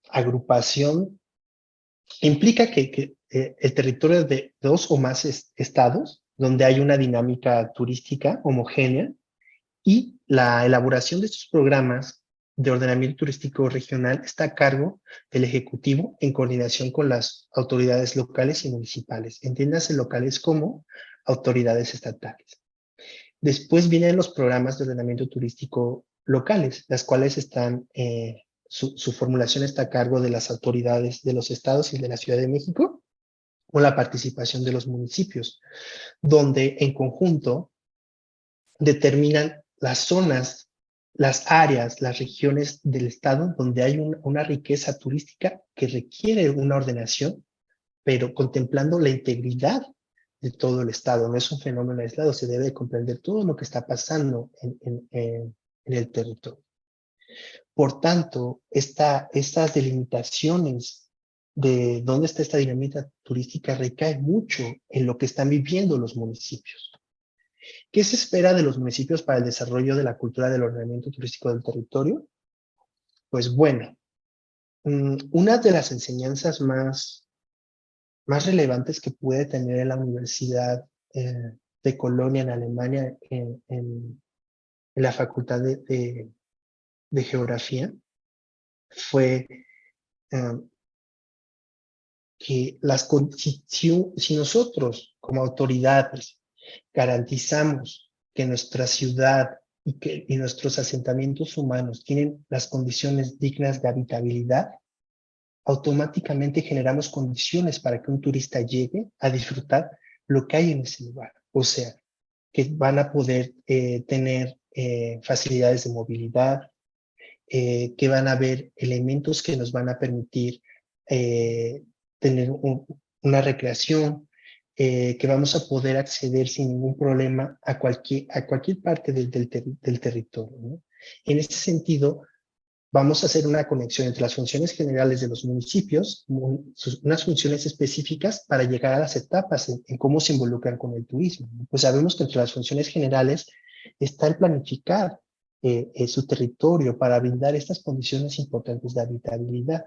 agrupación, implica que el territorio de dos o más estados, donde hay una dinámica turística homogénea, y la elaboración de estos programas de ordenamiento turístico regional está a cargo del Ejecutivo en coordinación con las autoridades locales y municipales, entiéndase locales como autoridades estatales. Después vienen los programas de ordenamiento turístico locales, las cuales están, su formulación está a cargo de las autoridades de los estados y de la Ciudad de México, con la participación de los municipios, donde en conjunto determinan las zonas, las áreas, las regiones del estado donde hay una riqueza turística que requiere una ordenación, pero contemplando la integridad de todo el estado. No es un fenómeno aislado, se debe comprender todo lo que está pasando en el territorio. Por tanto, estas delimitaciones de dónde está esta dinámica turística recae mucho en lo que están viviendo los municipios. ¿Qué se espera de los municipios para el desarrollo de la cultura del ordenamiento turístico del territorio? Pues bueno, una de las enseñanzas más relevantes que puede tener la Universidad de Colonia en Alemania en la Facultad de Geografía fue que si nosotros como autoridades garantizamos que nuestra ciudad y nuestros asentamientos humanos tienen las condiciones dignas de habitabilidad, automáticamente generamos condiciones para que un turista llegue a disfrutar lo que hay en ese lugar. O sea, que van a poder tener facilidades de movilidad, que van a haber elementos que nos van a permitir tener una recreación, que vamos a poder acceder sin ningún problema a cualquier parte del territorio, ¿no? En este sentido, vamos a hacer una conexión entre las funciones generales de los municipios, unas funciones específicas para llegar a las etapas en cómo se involucran con el turismo. Pues sabemos que entre las funciones generales está el planificar su territorio para brindar estas condiciones importantes de habitabilidad,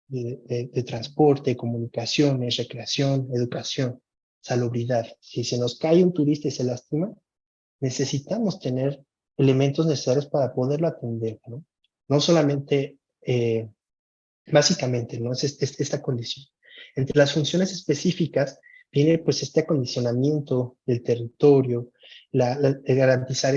de transporte, comunicaciones, recreación, educación, salubridad. Si se nos cae un turista y se lastima, necesitamos tener elementos necesarios para poderlo atender, ¿no? No solamente, básicamente, ¿no? Es esta condición. Entre las funciones específicas viene pues este acondicionamiento del territorio, garantizar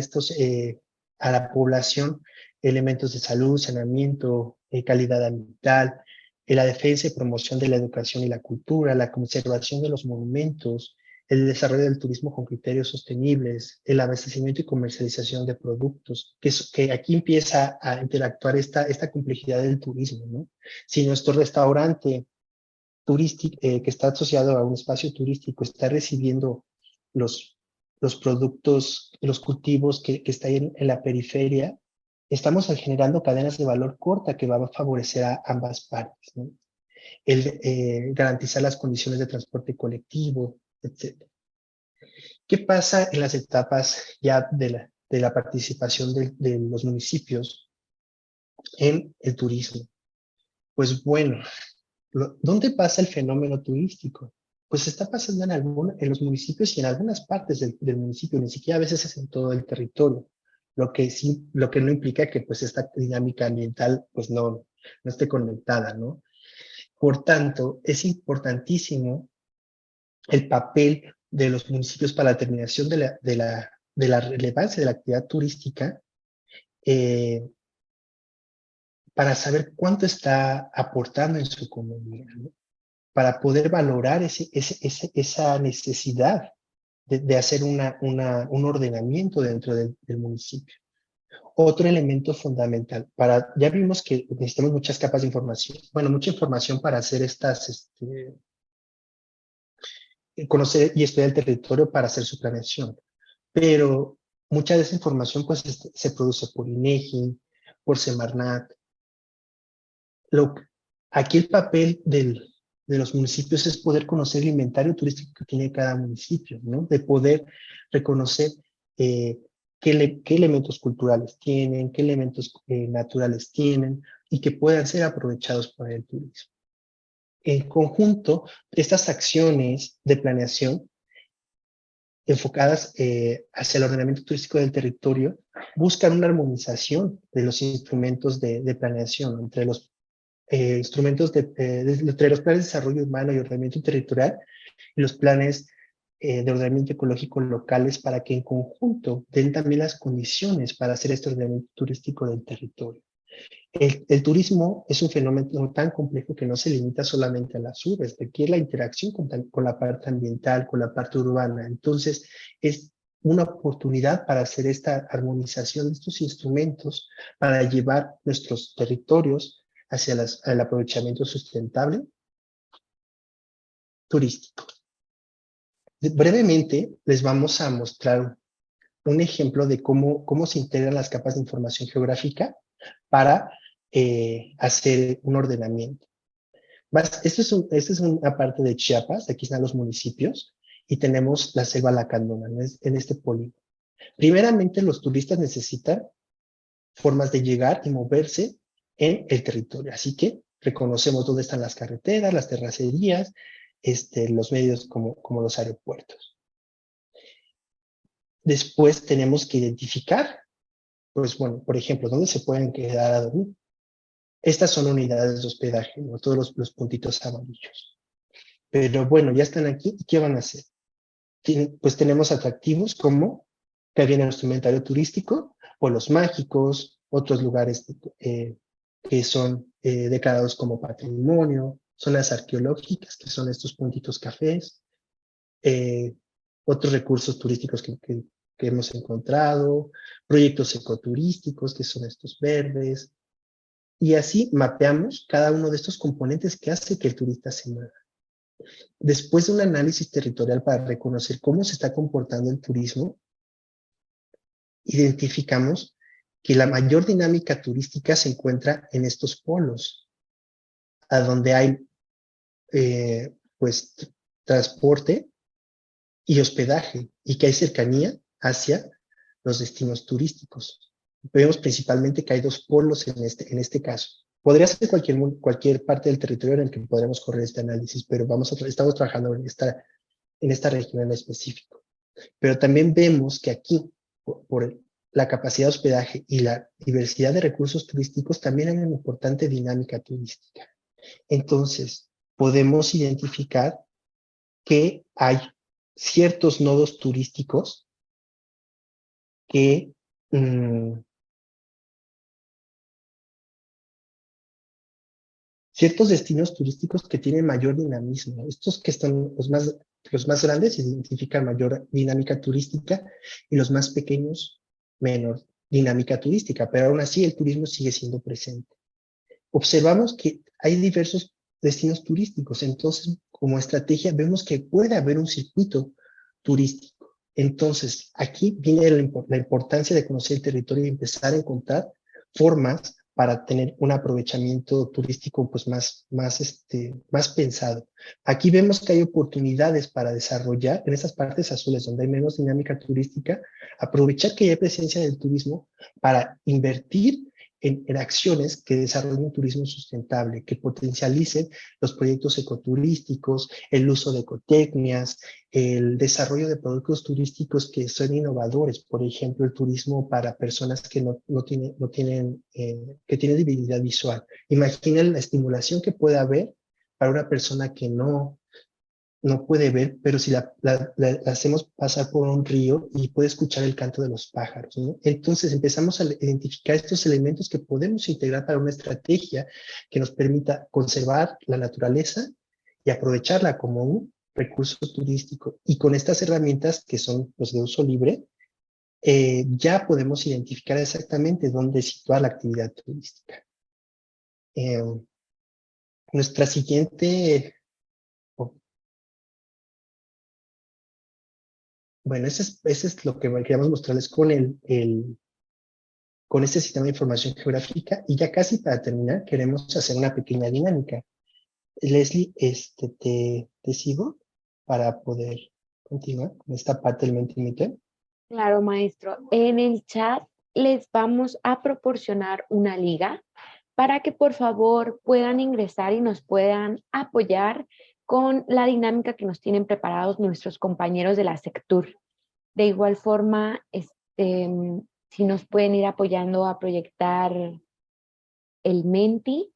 a la población elementos de salud, saneamiento, calidad ambiental, la defensa y promoción de la educación y la cultura, la conservación de los monumentos, el desarrollo del turismo con criterios sostenibles, el abastecimiento y comercialización de productos, que aquí empieza a interactuar esta complejidad del turismo, ¿no? Si nuestro restaurante turístico, que está asociado a un espacio turístico, está recibiendo los, los productos, los cultivos que están en la periferia, estamos generando cadenas de valor corta que van a favorecer a ambas partes, ¿no? Garantizar las condiciones de transporte colectivo, etc. ¿Qué pasa en las etapas ya de la participación de los municipios en el turismo? Pues bueno, ¿dónde pasa el fenómeno turístico? Pues está pasando en los municipios y en algunas partes del municipio, ni siquiera a veces es en todo el territorio, lo que no implica que pues esta dinámica ambiental pues no esté conectada, ¿no? Por tanto, es importantísimo el papel de los municipios para la determinación de la relevancia de la actividad turística, eh, para saber cuánto está aportando en su economía, ¿no? Para poder valorar esa necesidad de hacer un ordenamiento dentro del municipio. Otro elemento fundamental, ya vimos que necesitamos muchas capas de información, bueno, mucha información para hacer conocer y estudiar el territorio para hacer su planeación, pero mucha de esa información pues se produce por INEGI, por Semarnat. Aquí el papel de los municipios es poder conocer el inventario turístico que tiene cada municipio, ¿no? De poder reconocer qué elementos culturales tienen, qué elementos naturales tienen y que puedan ser aprovechados para el turismo. En conjunto, estas acciones de planeación enfocadas hacia el ordenamiento turístico del territorio buscan una armonización de los instrumentos de planeación entre los instrumentos entre los planes de desarrollo urbano y ordenamiento territorial y los planes de ordenamiento ecológico locales para que en conjunto den también las condiciones para hacer este ordenamiento turístico del territorio. El turismo es un fenómeno tan complejo que no se limita solamente a las urbes, requiere la interacción con la parte ambiental, con la parte urbana. Entonces, es una oportunidad para hacer esta armonización de estos instrumentos para llevar nuestros territorios hacia el aprovechamiento sustentable turístico. Brevemente, les vamos a mostrar un ejemplo de cómo se integran las capas de información geográfica para hacer un ordenamiento. Esta es una parte de Chiapas, aquí están los municipios, y tenemos la selva lacandona en este polígono. Primeramente, los turistas necesitan formas de llegar y moverse en el territorio, así que reconocemos dónde están las carreteras, las terracerías, los medios como los aeropuertos. Después tenemos que identificar, pues bueno, por ejemplo, dónde se pueden quedar a dormir. Estas son unidades de hospedaje, ¿no? Todos los puntitos amarillos. Pero bueno, ya están aquí, ¿y qué van a hacer? Pues tenemos atractivos como que viene nuestro inventario turístico, pueblos mágicos, otros lugares que son declarados como patrimonio, zonas arqueológicas, que son estos puntitos cafés, otros recursos turísticos que hemos encontrado, proyectos ecoturísticos, que son estos verdes, y así mapeamos cada uno de estos componentes que hace que el turista se mueva. Después de un análisis territorial para reconocer cómo se está comportando el turismo, identificamos que la mayor dinámica turística se encuentra en estos polos, a donde hay pues transporte y hospedaje, y que hay cercanía hacia los destinos turísticos. Vemos principalmente que hay dos polos en este caso. Podría ser cualquier parte del territorio en el que podremos correr este análisis, pero estamos trabajando en esta región en específico. Pero también vemos que aquí, por la capacidad de hospedaje y la diversidad de recursos turísticos, también hay una importante dinámica turística. Entonces, podemos identificar que hay ciertos nodos turísticos que ciertos destinos turísticos que tienen mayor dinamismo. Estos que están los más grandes identifican mayor dinámica turística y los más pequeños menor dinámica turística, pero aún así el turismo sigue siendo presente. Observamos que hay diversos destinos turísticos, entonces como estrategia vemos que puede haber un circuito turístico. Entonces aquí viene la importancia de conocer el territorio y empezar a encontrar formas para tener un aprovechamiento turístico pues más pensado. Aquí vemos que hay oportunidades para desarrollar en esas partes azules donde hay menos dinámica turística, aprovechar que hay presencia del turismo para invertir en acciones que desarrollen un turismo sustentable, que potencialicen los proyectos ecoturísticos, el uso de ecotecnias, el desarrollo de productos turísticos que son innovadores, por ejemplo, el turismo para personas que que tienen debilidad visual. Imaginen la estimulación que puede haber para una persona que no puede ver, pero si la hacemos pasar por un río y puede escuchar el canto de los pájaros, ¿no? Entonces empezamos a identificar estos elementos que podemos integrar para una estrategia que nos permita conservar la naturaleza y aprovecharla como un recurso turístico. Y con estas herramientas que son los de uso libre, ya podemos identificar exactamente dónde situar la actividad turística. Nuestra siguiente... Bueno, ese es lo que queríamos mostrarles con con este sistema de información geográfica. Y ya casi para terminar, queremos hacer una pequeña dinámica. Leslie, te sigo para poder continuar con esta parte del Mentimeter. Claro, maestro. En el chat les vamos a proporcionar una liga para que por favor puedan ingresar y nos puedan apoyar con la dinámica que nos tienen preparados nuestros compañeros de la Sectur. De igual forma, si nos pueden ir apoyando a proyectar el Menti.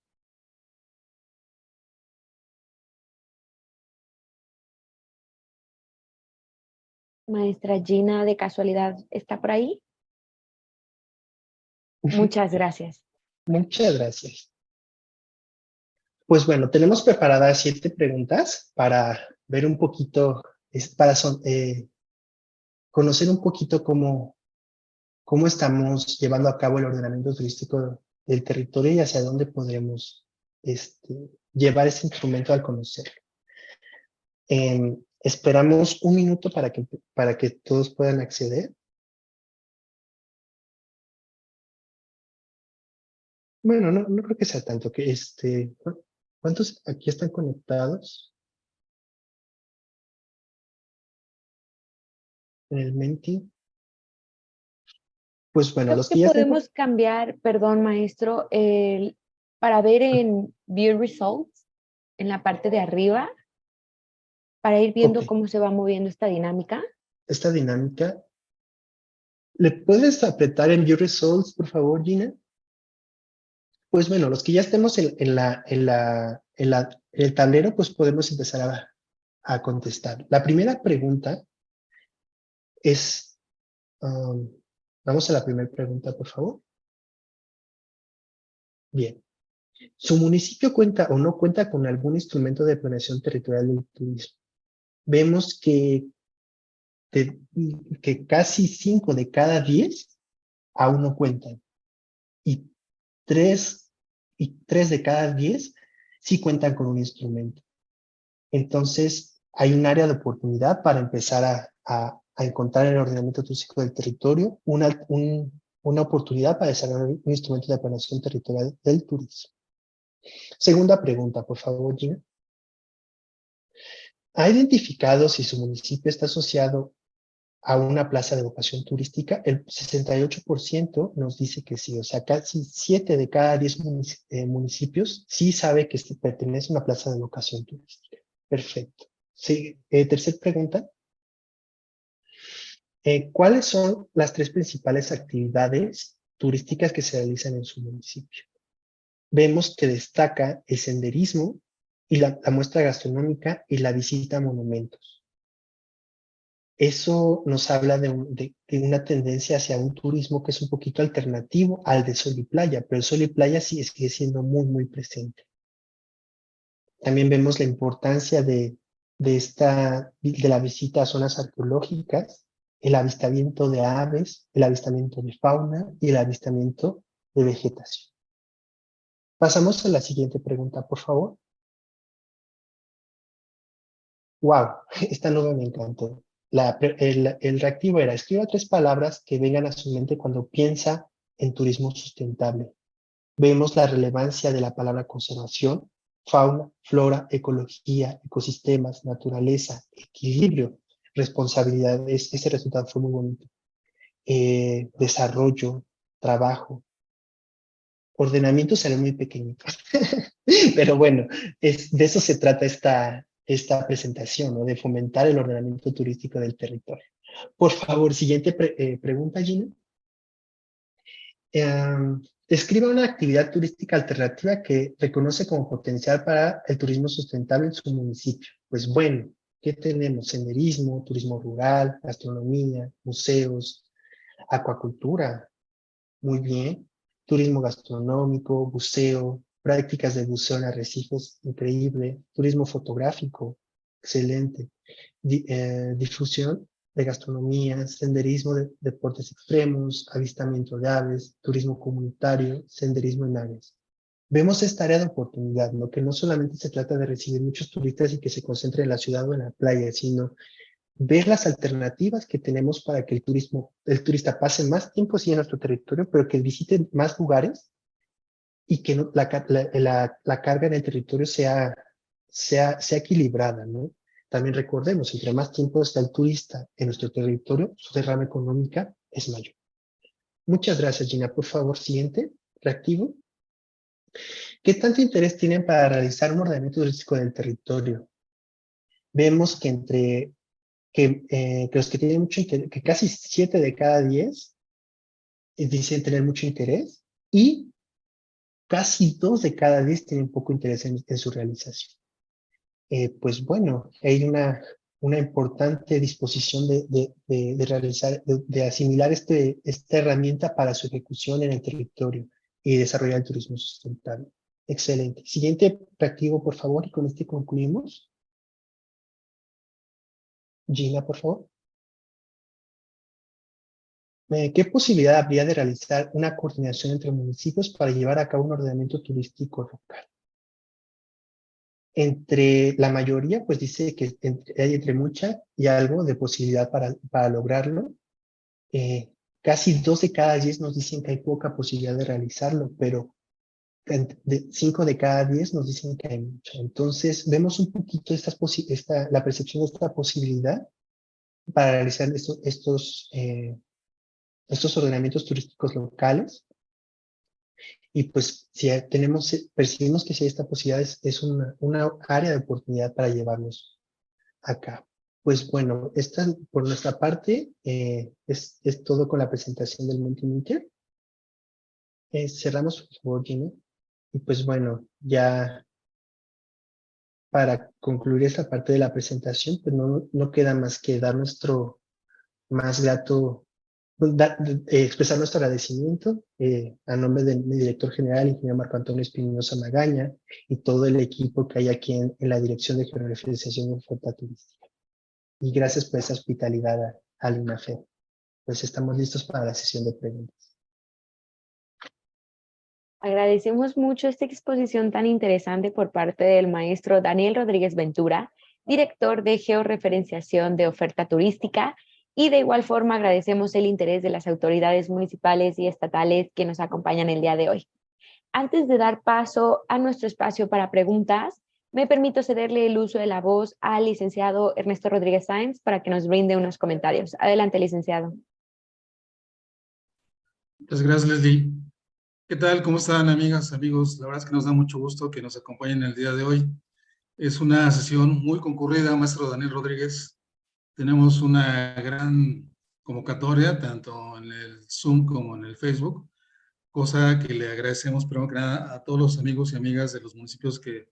Maestra Gina, ¿de casualidad está por ahí? Muchas gracias. Muchas gracias. Pues bueno, tenemos preparadas 7 preguntas para ver un poquito, conocer un poquito cómo estamos llevando a cabo el ordenamiento turístico del territorio y hacia dónde podremos llevar ese instrumento al conocerlo. Esperamos un minuto para que todos puedan acceder. Bueno, no creo que sea tanto que ¿cuántos aquí están conectados? En el Menti. Pues bueno, Creo los que que ya están podemos cambiar, perdón, maestro, para ver en View Results, en la parte de arriba, para ir viendo ok, cómo se va moviendo esta dinámica. esta dinámica. ¿Le puedes apretar en View Results, por favor, Gina? Pues bueno, los que ya estemos en el tablero, pues podemos empezar a contestar. La primera pregunta es, vamos a la primera pregunta, por favor. Bien. ¿Su municipio cuenta o no cuenta con algún instrumento de planeación territorial del turismo? Vemos que casi 5 de cada 10 aún no cuentan. Y 3 de cada 10 sí cuentan con un instrumento. Entonces, hay un área de oportunidad para empezar a encontrar en el ordenamiento turístico del territorio una oportunidad para desarrollar un instrumento de planeación territorial del turismo. Segunda pregunta, por favor, Gina. ¿Ha identificado si su municipio está asociado a una plaza de vocación turística? El 68% nos dice que sí, o sea, casi 7 de cada 10 municipios sí sabe que pertenece a una plaza de vocación turística. Perfecto. Sí, tercera pregunta. ¿Cuáles son las 3 principales actividades turísticas que se realizan en su municipio? Vemos que destaca el senderismo y la muestra gastronómica y la visita a monumentos. Eso nos habla de una tendencia hacia un turismo que es un poquito alternativo al de sol y playa, pero el sol y playa sí sigue siendo muy, muy presente. También vemos la importancia de la visita a zonas arqueológicas, el avistamiento de aves, el avistamiento de fauna y el avistamiento de vegetación. Pasamos a la siguiente pregunta, por favor. Wow, esta nueva me encantó. El reactivo era: escriba 3 palabras que vengan a su mente cuando piensa en turismo sustentable. Vemos la relevancia de la palabra conservación, fauna, flora, ecología, ecosistemas, naturaleza, equilibrio, responsabilidad. Ese resultado fue muy bonito. Desarrollo, trabajo. Ordenamiento sale muy pequeñito. Pero bueno, de eso se trata esta presentación, ¿no? De fomentar el ordenamiento turístico del territorio. Por favor, siguiente pregunta, Gina. Describa una actividad turística alternativa que reconoce como potencial para el turismo sustentable en su municipio. Pues bueno, ¿qué tenemos? Senderismo, turismo rural, gastronomía, museos, acuacultura. Muy bien. Turismo gastronómico, buceo, prácticas de buceo en arrecifes, increíble. Turismo fotográfico, excelente. Difusión de gastronomía, senderismo de deportes extremos, avistamiento de aves, turismo comunitario, senderismo en aves. Vemos esta área de oportunidad, ¿no? Que no solamente se trata de recibir muchos turistas y que se concentren en la ciudad o en la playa, sino ver las alternativas que tenemos para que el turista pase más tiempo sí en nuestro territorio, pero que visite más lugares y que la carga en el territorio sea equilibrada, ¿no? También recordemos, entre más tiempo está el turista en nuestro territorio, su derrama económica es mayor. Muchas gracias, Gina. Por favor, siguiente, reactivo. ¿Qué tanto interés tienen para realizar un ordenamiento turístico del territorio? Vemos que los que tienen mucho interés, que casi 7 de cada 10 dicen tener mucho interés y casi 2 de cada 10 tienen poco interés en su realización. Pues bueno, hay una importante disposición de realizar, de asimilar esta herramienta para su ejecución en el territorio y desarrollar el turismo sustentable. Excelente. Siguiente reactivo, por favor, y con este concluimos. Gina, por favor. ¿Qué posibilidad habría de realizar una coordinación entre municipios para llevar a cabo un ordenamiento turístico local? Entre la mayoría, pues dice que hay entre mucha y algo de posibilidad para lograrlo. Casi 2 de cada 10 nos dicen que hay poca posibilidad de realizarlo, pero 5 de cada 10 nos dicen que hay mucha. Entonces, vemos un poquito la percepción de esta posibilidad para realizar estos ordenamientos turísticos locales. Y pues si percibimos que si hay esta posibilidad, es una área de oportunidad para llevarlos a cabo. Pues bueno, por nuestra parte es todo con la presentación del Mentimeter. Cerramos, por favor, Gina. Y pues bueno, ya para concluir esta parte de la presentación, pues no queda más que dar nuestro más grato, expresar nuestro agradecimiento a nombre de mi director general, ingeniero Marco Antonio Espinosa Magaña, y todo el equipo que hay aquí en la Dirección de Georreferenciación y Oferta Turística. Y gracias por esa hospitalidad al INAFED. Pues estamos listos para la sesión de preguntas. Agradecemos mucho esta exposición tan interesante por parte del maestro Daniel Rodríguez Ventura, director de Georreferenciación de Oferta Turística, y de igual forma agradecemos el interés de las autoridades municipales y estatales que nos acompañan el día de hoy. Antes de dar paso a nuestro espacio para preguntas, me permito cederle el uso de la voz al licenciado Ernesto Rodríguez Sáenz para que nos brinde unos comentarios. Adelante, licenciado. Muchas gracias, Leslie. ¿Qué tal? ¿Cómo están, amigas, amigos? La verdad es que nos da mucho gusto que nos acompañen el día de hoy. Es una sesión muy concurrida, maestro Daniel Rodríguez. Tenemos una gran convocatoria, tanto en el Zoom como en el Facebook, cosa que le agradecemos primero que nada a todos los amigos y amigas de los municipios que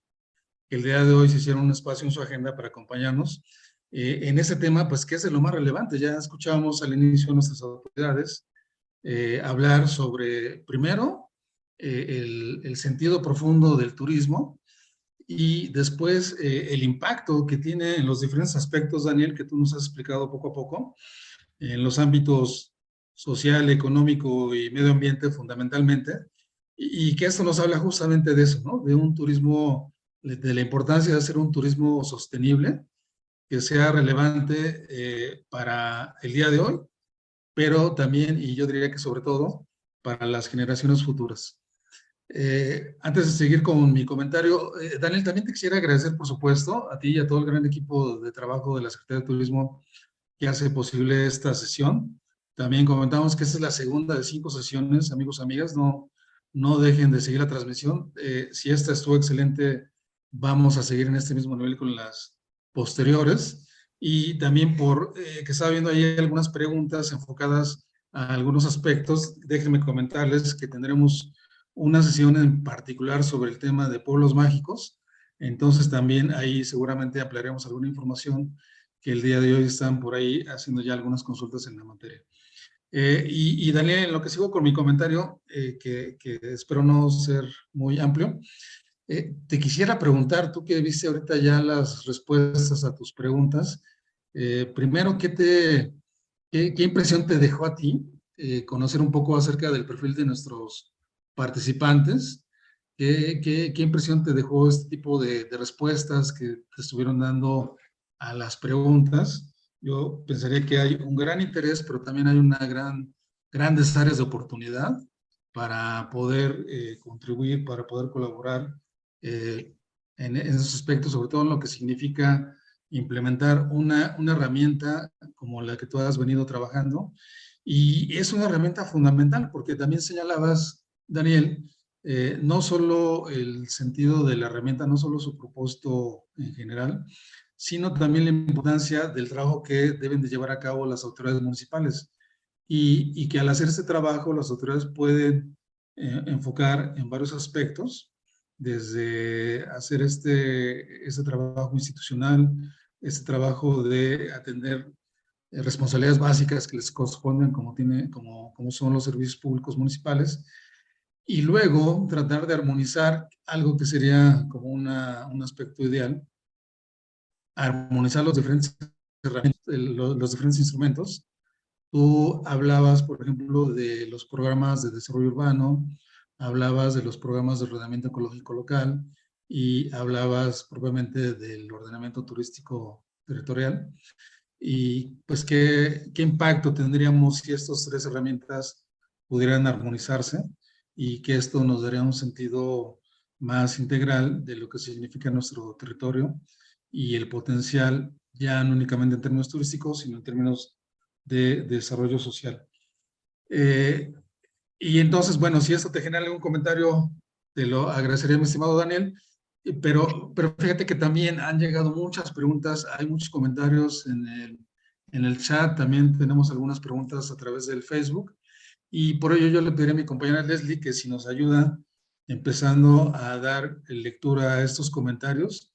el día de hoy se hicieron un espacio en su agenda para acompañarnos en ese tema, pues que es de lo más relevante. Ya escuchábamos al inicio nuestras autoridades hablar sobre, primero, el sentido profundo del turismo y después el impacto que tiene en los diferentes aspectos, Daniel, que tú nos has explicado poco a poco, en los ámbitos social, económico y medio ambiente fundamentalmente, y que esto nos habla justamente de eso, ¿no? De un turismo, de la importancia de hacer un turismo sostenible, que sea relevante para el día de hoy, pero también, y yo diría que sobre todo, para las generaciones futuras. Antes de seguir con mi comentario, Daniel, también te quisiera agradecer, por supuesto, a ti y a todo el gran equipo de trabajo de la Secretaría de Turismo que hace posible esta sesión. También comentamos que esta es la segunda de 5 sesiones, amigos, amigas, no dejen de seguir la transmisión. Si esta estuvo excelente, vamos a seguir en este mismo nivel con las posteriores. Y también que estaba viendo ahí algunas preguntas enfocadas a algunos aspectos, déjenme comentarles que tendremos una sesión en particular sobre el tema de pueblos mágicos. Entonces también ahí seguramente ampliaremos alguna información que el día de hoy están por ahí haciendo ya algunas consultas en la materia. Y Daniel, en lo que sigo con mi comentario, que espero no ser muy amplio, te quisiera preguntar, tú que viste ahorita ya las respuestas a tus preguntas, primero, ¿qué impresión te dejó a ti conocer un poco acerca del perfil de nuestros participantes? ¿Qué impresión te dejó este tipo de respuestas que te estuvieron dando a las preguntas? Yo pensaría que hay un gran interés, pero también hay grandes áreas de oportunidad para poder contribuir, para poder colaborar en esos aspectos, sobre todo en lo que significa implementar una herramienta como la que tú has venido trabajando. Y es una herramienta fundamental porque también señalabas, Daniel, no solo el sentido de la herramienta, no solo su propósito en general, sino también la importancia del trabajo que deben de llevar a cabo las autoridades municipales. Y que al hacer este trabajo, las autoridades pueden enfocar en varios aspectos, desde hacer este trabajo institucional, este trabajo de atender responsabilidades básicas que les corresponden como son los servicios públicos municipales, y luego tratar de armonizar algo que sería como un aspecto ideal, armonizar los diferentes herramientas, los diferentes instrumentos. Tú hablabas, por ejemplo, de los programas de desarrollo urbano, hablabas de los programas de ordenamiento ecológico local y hablabas propiamente del ordenamiento turístico territorial. Y pues, ¿qué impacto tendríamos si estas 3 herramientas pudieran armonizarse y que esto nos daría un sentido más integral de lo que significa nuestro territorio y el potencial, ya no únicamente en términos turísticos, sino en términos de desarrollo social? Y entonces, bueno, si esto te genera algún comentario, te lo agradecería, mi estimado Daniel. Pero fíjate que también han llegado muchas preguntas, hay muchos comentarios en el chat, también tenemos algunas preguntas a través del Facebook, y por ello yo le pediría a mi compañera Leslie que si nos ayuda empezando a dar lectura a estos comentarios,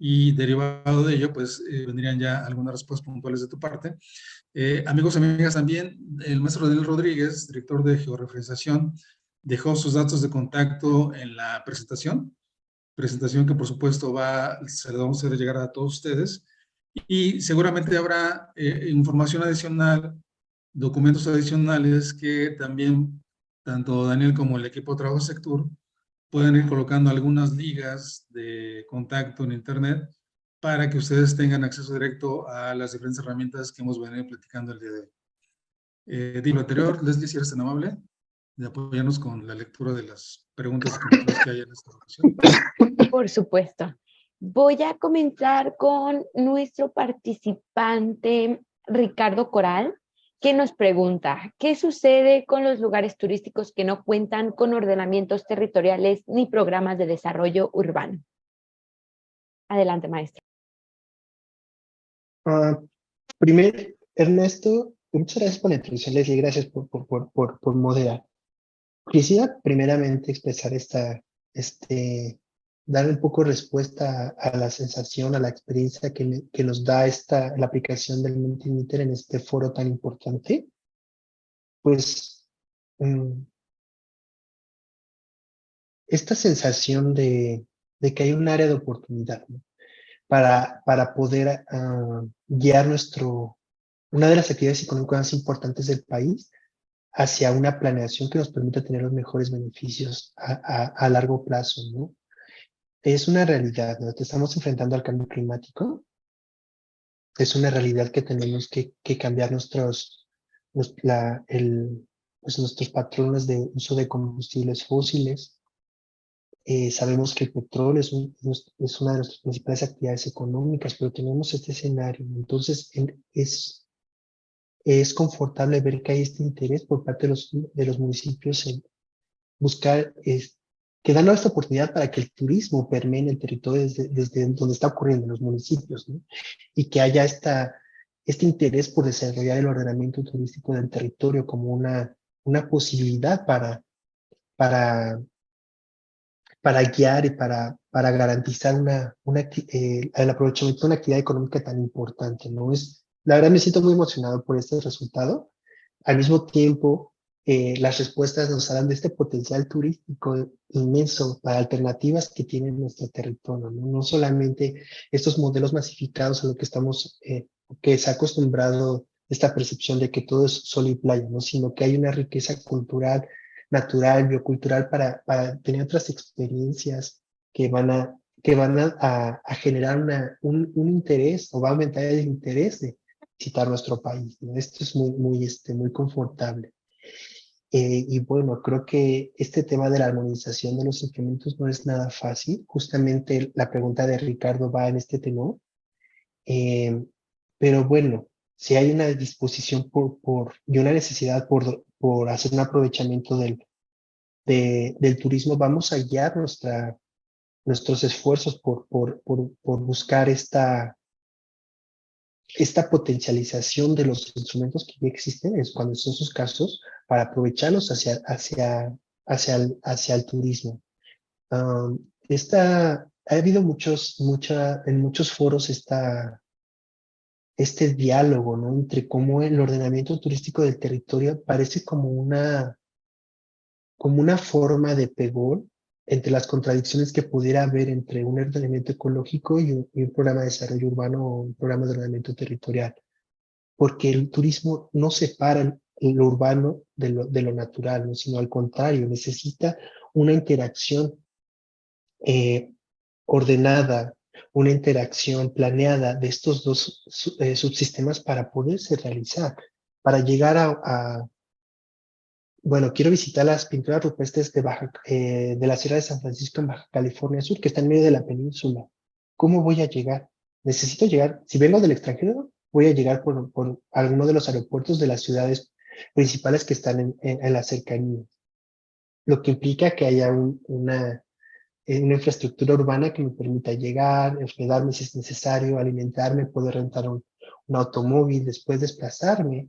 y derivado de ello, pues vendrían ya algunas respuestas puntuales de tu parte. Amigos y amigas, también el maestro Daniel Rodríguez, director de georreferenciación, dejó sus datos de contacto en la presentación que por supuesto se la vamos a hacer llegar a todos ustedes, y seguramente habrá información adicional, documentos adicionales que también tanto Daniel como el equipo de trabajo de Sectur pueden ir colocando algunas ligas de contacto en internet para que ustedes tengan acceso directo a las diferentes herramientas que hemos venido platicando el día de hoy. Dicho lo anterior, Leslie, si eres tan amable de apoyarnos con la lectura de las preguntas y comentarios que hay en esta ocasión. Por supuesto. Voy a comenzar con nuestro participante Ricardo Coral, que nos pregunta, ¿qué sucede con los lugares turísticos que no cuentan con ordenamientos territoriales ni programas de desarrollo urbano? Adelante, maestro. Primero, Ernesto, muchas gracias por la introducción, Leslie, gracias por moderar. Quisiera primeramente expresar dar un poco respuesta a la sensación, a la experiencia que nos da la aplicación del Mentimeter en este foro tan importante. Pues, esta sensación de de que hay un área de oportunidad, ¿no? Para poder guiar una de las actividades económicas más importantes del país hacia una planeación que nos permita tener los mejores beneficios a largo plazo, ¿no? Es una realidad, ¿no? Te estamos enfrentando al cambio climático. Es una realidad que tenemos que cambiar nuestros patrones de uso de combustibles fósiles. Sabemos que el petróleo es una de nuestras principales actividades económicas, pero tenemos este escenario. Entonces, es confortable ver que hay este interés por parte de los municipios en buscar, que dan esta oportunidad para que el turismo permee en el territorio desde donde está ocurriendo, en los municipios, ¿no? Y que haya este interés por desarrollar el ordenamiento turístico del territorio como una posibilidad para guiar y para garantizar el aprovechamiento de una actividad económica tan importante, ¿no? La verdad me siento muy emocionado por este resultado. Al mismo tiempo, las respuestas nos hablan de este potencial turístico inmenso para alternativas que tiene nuestro territorio, ¿no? No solamente estos modelos masificados a lo que se ha acostumbrado esta percepción de que todo es sol y playa, ¿no? Sino que hay una riqueza cultural, natural, biocultural para tener otras experiencias que van a generar un interés, o va a aumentar el interés de visitar nuestro país, ¿no? Esto es muy confortable. Y bueno, creo que este tema de la armonización de los instrumentos no es nada fácil. Justamente la pregunta de Ricardo va en este tenor. Pero bueno, si hay una disposición y una necesidad por hacer un aprovechamiento del turismo, vamos a guiar nuestros esfuerzos por buscar esta potencialización de los instrumentos que ya existen, cuando son sus casos, para aprovecharlos hacia el turismo. Ha habido en muchos foros este diálogo, ¿no? Entre cómo el ordenamiento turístico del territorio parece como una forma de pegón entre las contradicciones que pudiera haber entre un ordenamiento ecológico y un programa de desarrollo urbano o un programa de ordenamiento territorial. Porque el turismo no separa lo urbano de lo natural, ¿no? Sino al contrario, necesita una interacción ordenada, una interacción planeada de estos dos subsistemas para poderse realizar, para llegar bueno, quiero visitar las pinturas rupestres de la Sierra de San Francisco en Baja California Sur, que está en medio de la península. ¿Cómo voy a llegar? Necesito llegar, si vengo del extranjero, voy a llegar por alguno de los aeropuertos de las ciudades principales que están en la cercanía, lo que implica que haya una infraestructura urbana que me permita llegar, hospedarme si es necesario, alimentarme, poder rentar un automóvil, después desplazarme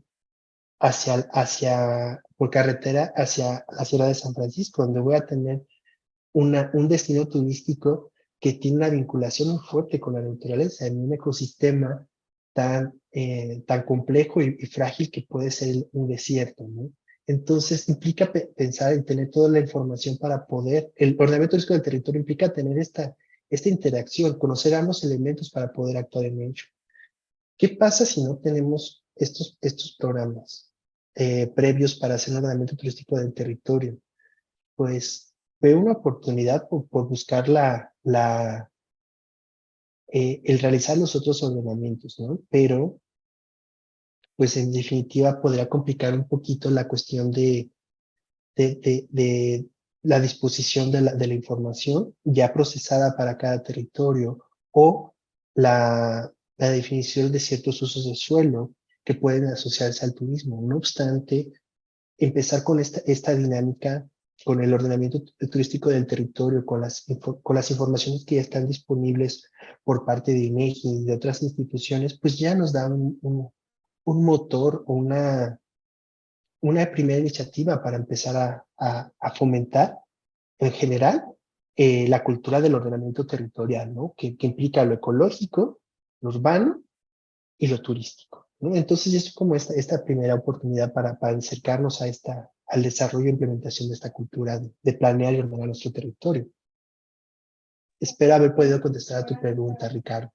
por carretera hacia la Sierra de San Francisco, donde voy a tener un destino turístico que tiene una vinculación muy fuerte con la naturaleza, en un ecosistema tan complejo y frágil que puede ser un desierto, ¿no? Entonces implica pensar en tener toda la información para el ordenamiento turístico del territorio implica tener esta interacción, conocer ambos elementos para poder actuar en ello. ¿Qué pasa si no tenemos estos programas previos para hacer un ordenamiento turístico del territorio? Pues veo una oportunidad por buscar el realizar los otros ordenamientos, ¿no? Pero, pues en definitiva podría complicar un poquito la cuestión de la disposición de la información ya procesada para cada territorio o la definición de ciertos usos de suelo que pueden asociarse al turismo. No obstante, empezar con esta dinámica, con el ordenamiento turístico del territorio, con las informaciones que ya están disponibles por parte de INEGI y de otras instituciones, pues ya nos da un motor o una primera iniciativa para empezar a fomentar en general la cultura del ordenamiento territorial, ¿no? Que implica lo ecológico, lo urbano y lo turístico, ¿no? Entonces es como esta primera oportunidad para acercarnos al desarrollo e implementación de esta cultura de planear y ordenar nuestro territorio. Espero haber podido contestar a tu pregunta, Ricardo.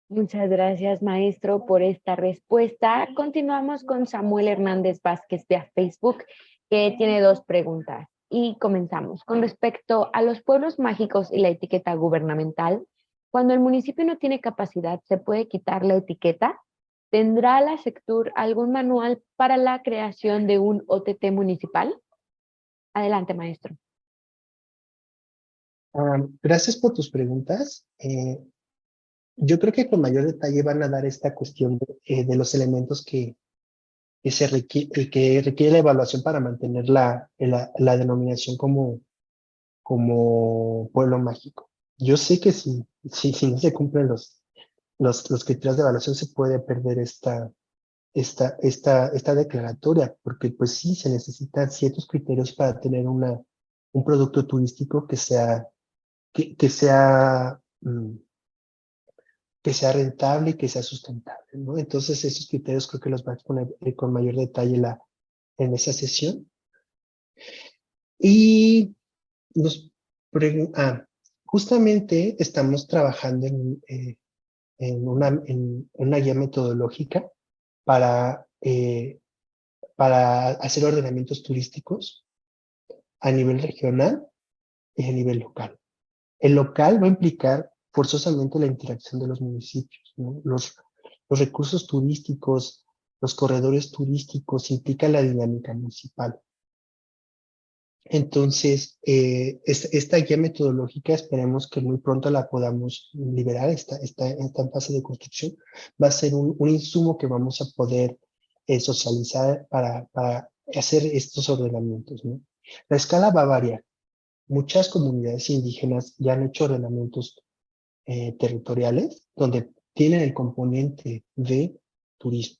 Muchas gracias, maestro, por esta respuesta. Continuamos con Samuel Hernández Vázquez vía Facebook, que tiene 2 preguntas. Y comenzamos. Con respecto a los pueblos mágicos y la etiqueta gubernamental, cuando el municipio no tiene capacidad, ¿se puede quitar la etiqueta? ¿Tendrá la Sectur algún manual para la creación de un OTT municipal? Adelante, maestro. Gracias por tus preguntas. Yo creo que con mayor detalle van a dar esta cuestión de los elementos que requiere la evaluación para mantener la denominación como pueblo mágico. Yo sé que si no se cumplen los criterios de evaluación, se puede perder esta declaratoria, porque pues sí, se necesitan ciertos criterios para tener un producto turístico que sea rentable y que sea sustentable, ¿no? Entonces, esos criterios creo que los va a exponer con mayor detalle en esa sesión. Y justamente estamos trabajando en una guía metodológica para hacer ordenamientos turísticos a nivel regional y a nivel local. El local va a implicar forzosamente la interacción de los municipios, ¿no? Los recursos turísticos, los corredores turísticos implican la dinámica municipal. Entonces, esta guía metodológica esperemos que muy pronto la podamos liberar, está en fase de construcción. Va a ser un insumo que vamos a poder socializar para hacer estos ordenamientos, ¿no? La escala va a variar. Muchas comunidades indígenas ya han hecho ordenamientos territoriales donde tienen el componente de turismo.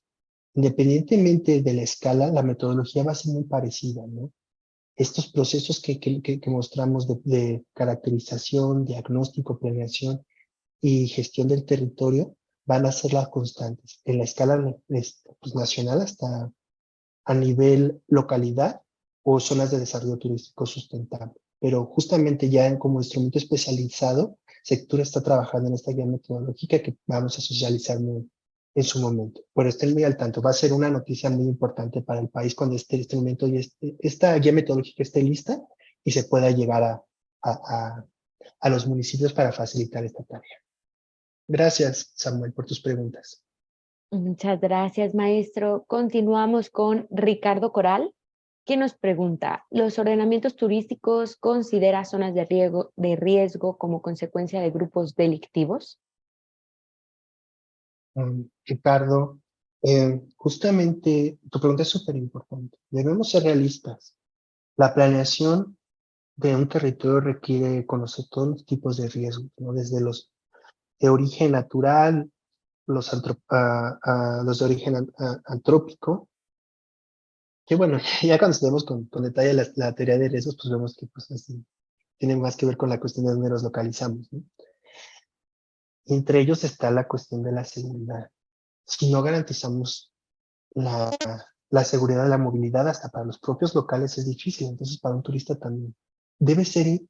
Independientemente de la escala, la metodología va a ser muy parecida, ¿no? Estos procesos que mostramos de caracterización, diagnóstico, planeación y gestión del territorio van a ser las constantes en la escala pues, nacional hasta a nivel localidad o zonas de desarrollo turístico sustentable. Pero justamente ya como instrumento especializado, Sectur está trabajando en esta guía metodológica que vamos a socializar en su momento. Pero estén muy al tanto, va a ser una noticia muy importante para el país cuando este instrumento y esta guía metodológica esté lista y se pueda llegar a los municipios para facilitar esta tarea. Gracias, Samuel, por tus preguntas. Muchas gracias, maestro. Continuamos con Ricardo Coral, que nos pregunta, ¿los ordenamientos turísticos considera zonas de riesgo como consecuencia de grupos delictivos? Ricardo, justamente tu pregunta es súper importante. Debemos ser realistas. La planeación de un territorio requiere conocer todos los tipos de riesgos, ¿no? Desde los de origen natural, los de origen antrópico, que bueno, ya cuando estudiamos con detalle la teoría de riesgos, pues vemos que pues, tiene más que ver con la cuestión de dónde nos localizamos, ¿no? Y entre ellos está la cuestión de la seguridad. Si no garantizamos la seguridad de la movilidad, hasta para los propios locales es difícil, entonces para un turista también. Debe ser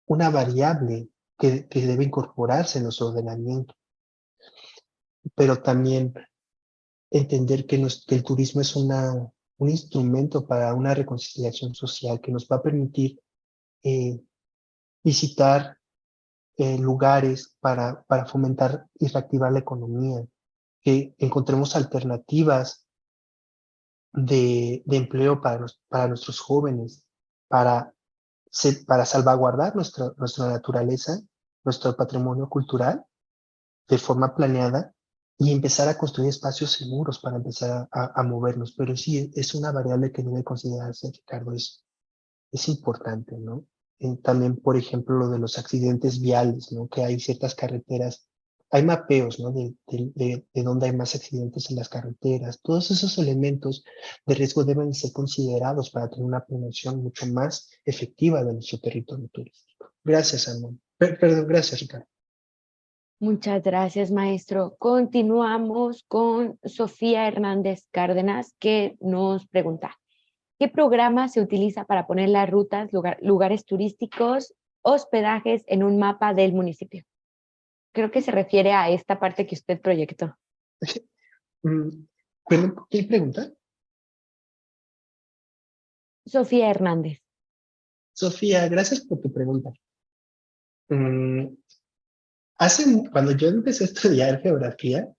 una variable que debe incorporarse en nuestro ordenamiento, pero también entender que el turismo es un instrumento para una reconciliación social que nos va a permitir visitar lugares para fomentar y reactivar la economía, que encontremos alternativas de empleo para nuestros jóvenes, para salvaguardar nuestra naturaleza, nuestro patrimonio cultural de forma planeada y empezar a construir espacios seguros para empezar a movernos. Pero sí, es una variable que debe considerarse, Ricardo, es importante, ¿no? También, por ejemplo, lo de los accidentes viales, ¿no? Que hay ciertas carreteras, hay mapeos, ¿no? De dónde hay más accidentes en las carreteras. Todos esos elementos de riesgo deben ser considerados para tener una planeación mucho más efectiva de nuestro territorio turístico. Gracias, Samuel. Perdón, gracias, Ricardo. Muchas gracias, maestro. Continuamos con Sofía Hernández Cárdenas, que nos pregunta, ¿qué programa se utiliza para poner las rutas, lugares turísticos hospedajes en un mapa del municipio. Creo que se refiere a esta parte que usted proyectó. Perdón, ¿quién pregunta? Sofía Hernández. Sofía, gracias por tu pregunta. Cuando yo empecé a estudiar geografía,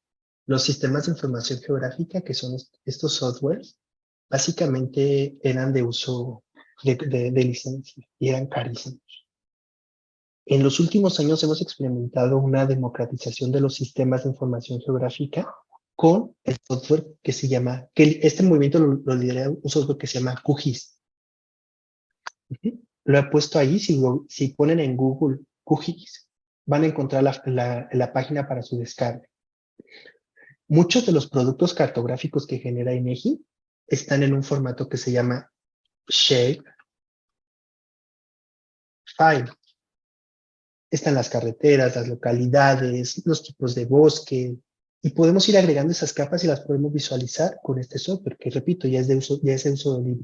los sistemas de información geográfica, que son estos softwares, básicamente eran de uso de licencia y eran carísimos. En los últimos años hemos experimentado una democratización de los sistemas de información geográfica con el software que se llama, que este movimiento lo lidera un software que se llama QGIS. Lo he puesto ahí, si ponen en Google QGIS, van a encontrar la página para su descarga. Muchos de los productos cartográficos que genera INEGI están en un formato que se llama Shape File. Están las carreteras, las localidades, los tipos de bosque, y podemos ir agregando esas capas y las podemos visualizar con este software, que repito, ya es de uso libre.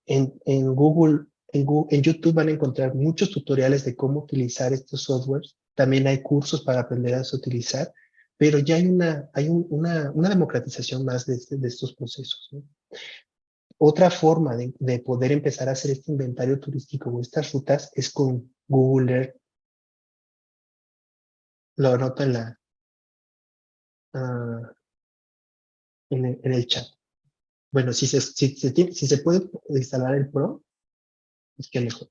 En Google, en YouTube van a encontrar muchos tutoriales de cómo utilizar estos softwares. También hay cursos para aprender a utilizar, pero ya hay una democratización más de estos procesos, ¿no? Otra forma de poder empezar a hacer este inventario turístico o estas rutas es con Google Earth. Lo anoto en el chat. Bueno, si se puede instalar el Pro, es que mejor.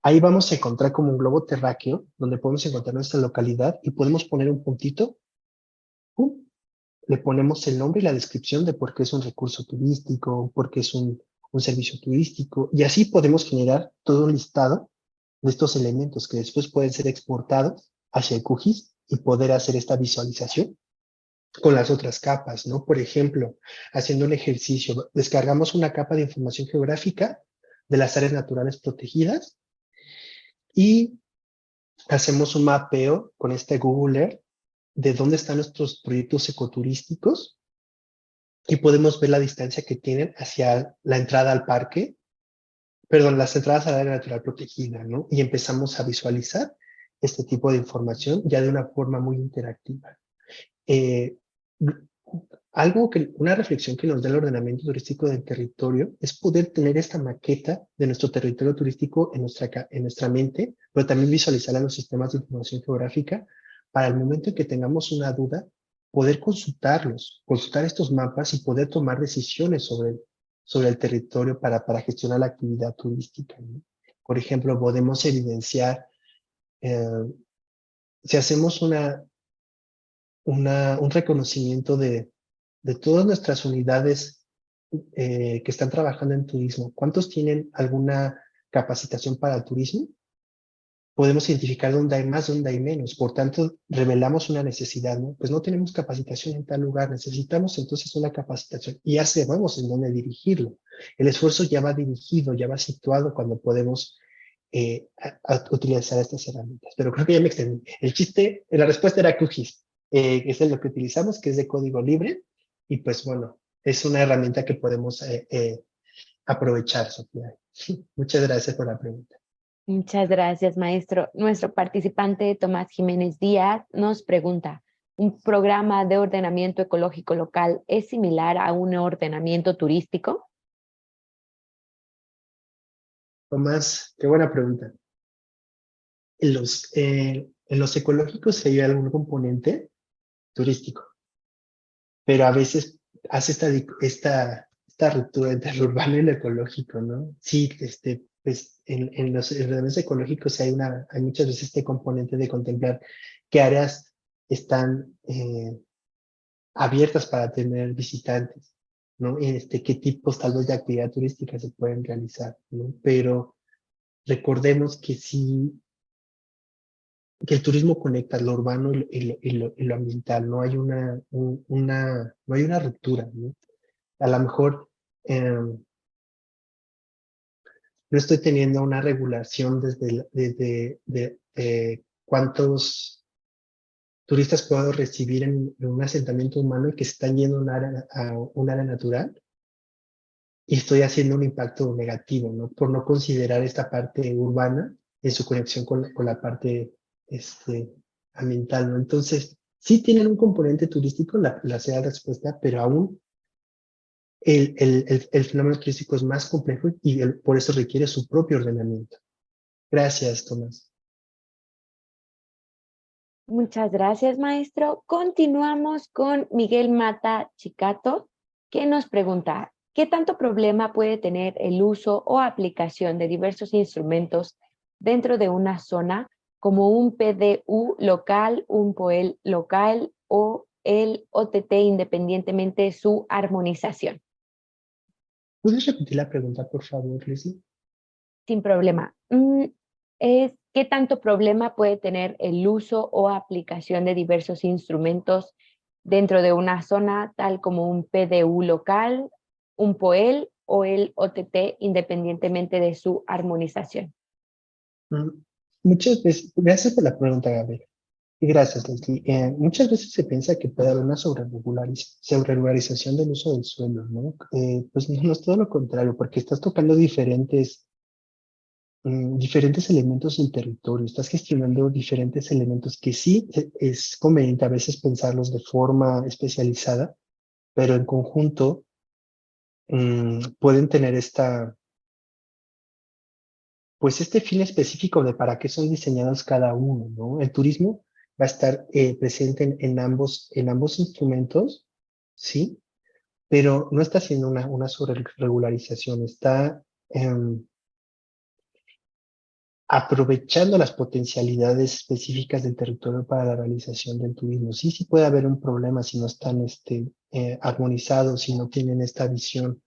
Ahí vamos a encontrar como un globo terráqueo, donde podemos encontrar nuestra localidad y podemos poner un puntito. ¡Pum! Le ponemos el nombre y la descripción de por qué es un recurso turístico, por qué es un servicio turístico, y así podemos generar todo un listado de estos elementos que después pueden ser exportados hacia el QGIS y poder hacer esta visualización con las otras capas, ¿no? Por ejemplo, haciendo un ejercicio, descargamos una capa de información geográfica de las áreas naturales protegidas y hacemos un mapeo con este Google Earth de dónde están nuestros proyectos ecoturísticos y podemos ver la distancia que tienen hacia la entrada al parque, perdón, las entradas al área natural protegida, ¿no? Y empezamos a visualizar este tipo de información ya de una forma muy interactiva. Una reflexión que nos da el ordenamiento turístico del territorio es poder tener esta maqueta de nuestro territorio turístico en nuestra mente, pero también visualizarla en los sistemas de información geográfica para el momento en que tengamos una duda, poder consultar estos mapas y poder tomar decisiones sobre el territorio para gestionar la actividad turística, ¿no? Por ejemplo, podemos evidenciar, si hacemos un reconocimiento de todas nuestras unidades que están trabajando en turismo, ¿cuántos tienen alguna capacitación para el turismo? Podemos identificar dónde hay más, dónde hay menos. Por tanto, revelamos una necesidad, ¿no? Pues no tenemos capacitación en tal lugar, necesitamos entonces una capacitación y ya sabemos en dónde dirigirlo. El esfuerzo ya va dirigido, ya va situado cuando podemos utilizar estas herramientas. Pero creo que ya me extendí. La respuesta era QGIS, que es lo que utilizamos, que es de código libre. Y pues bueno, es una herramienta que podemos aprovechar, Sofía. Muchas gracias por la pregunta. Muchas gracias, maestro. Nuestro participante Tomás Jiménez Díaz nos pregunta, ¿un programa de ordenamiento ecológico local es similar a un ordenamiento turístico? Tomás, qué buena pregunta. En los ecológicos hay algún componente turístico, pero a veces hace esta ruptura entre lo urbano y lo ecológico, ¿no? Sí, pues en los ordenamientos ecológicos hay muchas veces este componente de contemplar qué áreas están abiertas para tener visitantes, ¿no? Qué tipos tal vez de actividad turística se pueden realizar, ¿no? Pero recordemos que sí, que el turismo conecta lo urbano y lo ambiental, no hay no hay una ruptura, ¿no? A lo mejor no estoy teniendo una regulación desde cuántos turistas puedo recibir en un asentamiento humano y que se están yendo a un área natural y estoy haciendo un impacto negativo, ¿no? Por no considerar esta parte urbana en su conexión con la parte ambiental, ¿no? Entonces, sí tienen un componente turístico, la sea respuesta, pero aún el fenómeno turístico es más complejo y por eso requiere su propio ordenamiento. Gracias, Tomás. Muchas gracias, maestro. Continuamos con Miguel Mata Chicato, que nos pregunta, ¿qué tanto problema puede tener el uso o aplicación de diversos instrumentos dentro de una zona, como un PDU local, un POEL local o el OTT, independientemente de su armonización? ¿Puedes repetir la pregunta, por favor, Leslie? Sin problema. ¿Qué tanto problema puede tener el uso o aplicación de diversos instrumentos dentro de una zona, tal como un PDU local, un POEL o el OTT, independientemente de su armonización? Muchas veces, gracias por la pregunta, Gabriel. Y gracias, Leslie. Muchas veces se piensa que puede haber una sobreregularización del uso del suelo, ¿no? Pues no es todo lo contrario, porque estás tocando diferentes elementos del territorio, estás gestionando diferentes elementos que sí es conveniente a veces pensarlos de forma especializada, pero en conjunto pueden tener pues este fin específico de para qué son diseñados cada uno, ¿no? El turismo va a estar presente en ambos instrumentos, ¿sí? Pero no está haciendo una sobreregularización, está aprovechando las potencialidades específicas del territorio para la realización del turismo. Sí, sí puede haber un problema si no están armonizados, si no tienen esta visión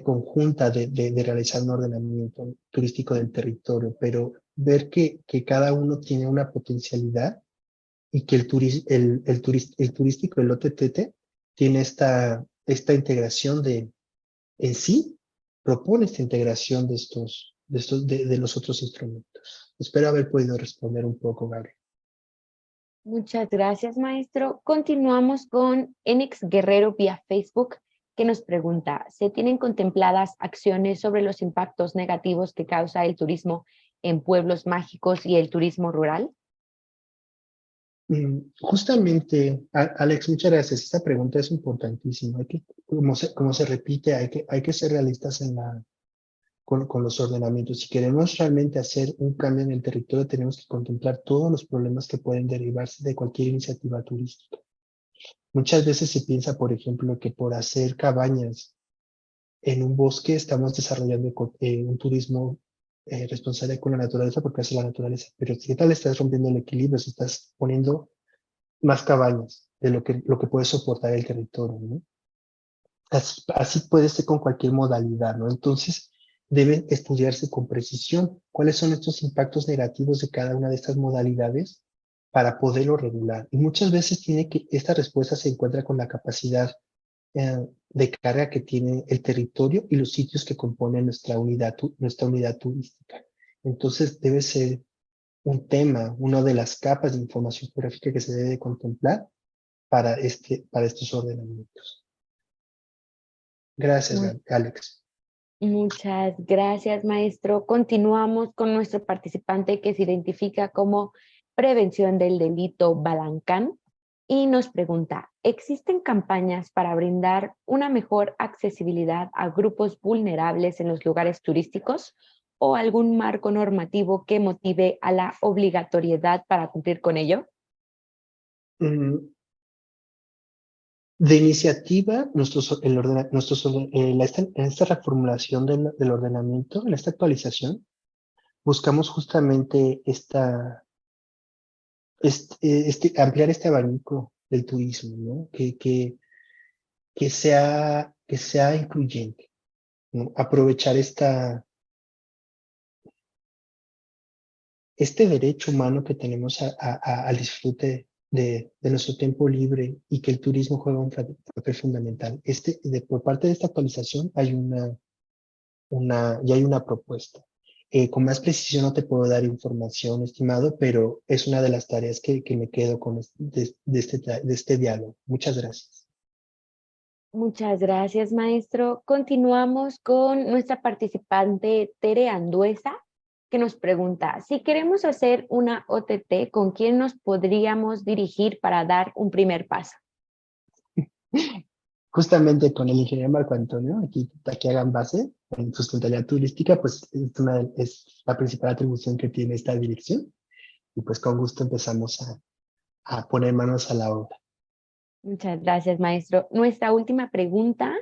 conjunta de realizar un ordenamiento turístico del territorio, pero ver que cada uno tiene una potencialidad y que el turístico, el OTT, tiene esta integración en sí, propone esta integración de los otros instrumentos. Espero haber podido responder un poco, Gabriel. Muchas gracias, maestro. Continuamos con Enix Guerrero vía Facebook, que nos pregunta, ¿se tienen contempladas acciones sobre los impactos negativos que causa el turismo en pueblos mágicos y el turismo rural? Justamente, Alex, muchas gracias. Esta pregunta es importantísima. Como se repite, hay que ser realistas con los ordenamientos. Si queremos realmente hacer un cambio en el territorio, tenemos que contemplar todos los problemas que pueden derivarse de cualquier iniciativa turística. Muchas veces se piensa, por ejemplo, que por hacer cabañas en un bosque estamos desarrollando un turismo responsable con la naturaleza porque hace la naturaleza. Pero si tal estás rompiendo el equilibrio, si estás poniendo más cabañas de lo que puede soportar el territorio, ¿no? Así puede ser con cualquier modalidad, ¿no? Entonces, debe estudiarse con precisión cuáles son estos impactos negativos de cada una de estas modalidades para poderlo regular. Y muchas veces esta respuesta se encuentra con la capacidad de carga que tiene el territorio y los sitios que componen nuestra unidad turística. Entonces, debe ser un tema, una de las capas de información geográfica que se debe contemplar para estos ordenamientos. Gracias, Mu- Alex. Muchas gracias, maestro. Continuamos con nuestro participante que se identifica como Prevención del Delito Balancán y nos pregunta, ¿existen campañas para brindar una mejor accesibilidad a grupos vulnerables en los lugares turísticos o algún marco normativo que motive a la obligatoriedad para cumplir con ello? De iniciativa, en esta reformulación del ordenamiento, en esta actualización, buscamos justamente ampliar este abanico del turismo, ¿no? Que sea incluyente, ¿no? Aprovechar este derecho humano que tenemos al disfrute de nuestro tiempo libre y que el turismo juega un papel fundamental. Por parte de esta actualización ya hay una propuesta. Con más precisión no te puedo dar información, estimado, pero es una de las tareas que me quedo de este diálogo. Muchas gracias. Muchas gracias, maestro. Continuamos con nuestra participante Tere Anduesa, que nos pregunta, si queremos hacer una OTT, ¿con quién nos podríamos dirigir para dar un primer paso? Justamente con el ingeniero Marco Antonio, aquí hagan base en sustentabilidad turística, pues es la principal atribución que tiene esta dirección. Y pues con gusto empezamos a poner manos a la obra. Muchas gracias, maestro. Nuestra última pregunta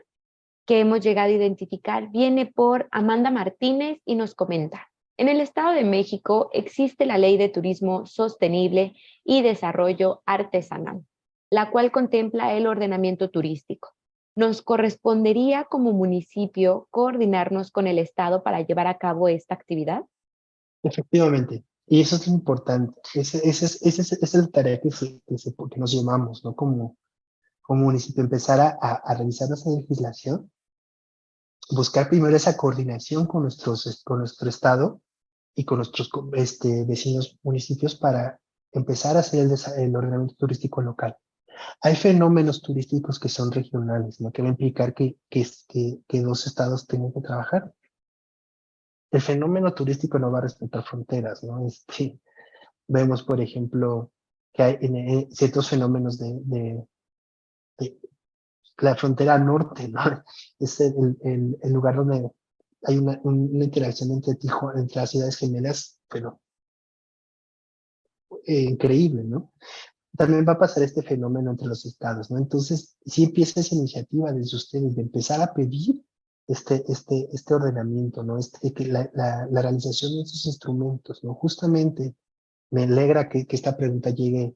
que hemos llegado a identificar viene por Amanda Martínez y nos comenta, en el Estado de México existe la Ley de Turismo Sostenible y Desarrollo Artesanal, la cual contempla el ordenamiento turístico. ¿Nos correspondería como municipio coordinarnos con el Estado para llevar a cabo esta actividad? Efectivamente. Y eso es importante. Esa es la tarea que nos llamamos, ¿no? Como municipio, empezar a revisar nuestra legislación, buscar primero esa coordinación con nuestro estado y con nuestros vecinos municipios para empezar a hacer el ordenamiento turístico local. Hay fenómenos turísticos que son regionales, ¿no? Que va a implicar que dos estados tengan que trabajar. El fenómeno turístico no va a respetar fronteras, ¿no? Vemos, por ejemplo, que hay ciertos fenómenos de la frontera norte, ¿no? Es el lugar donde hay una interacción entre las ciudades gemelas, pero increíble, ¿no? También va a pasar este fenómeno entre los estados, ¿no? Entonces, si empieza esa iniciativa desde ustedes de empezar a pedir este ordenamiento, ¿no? La realización de estos instrumentos, ¿no? Justamente me alegra que esta pregunta llegue,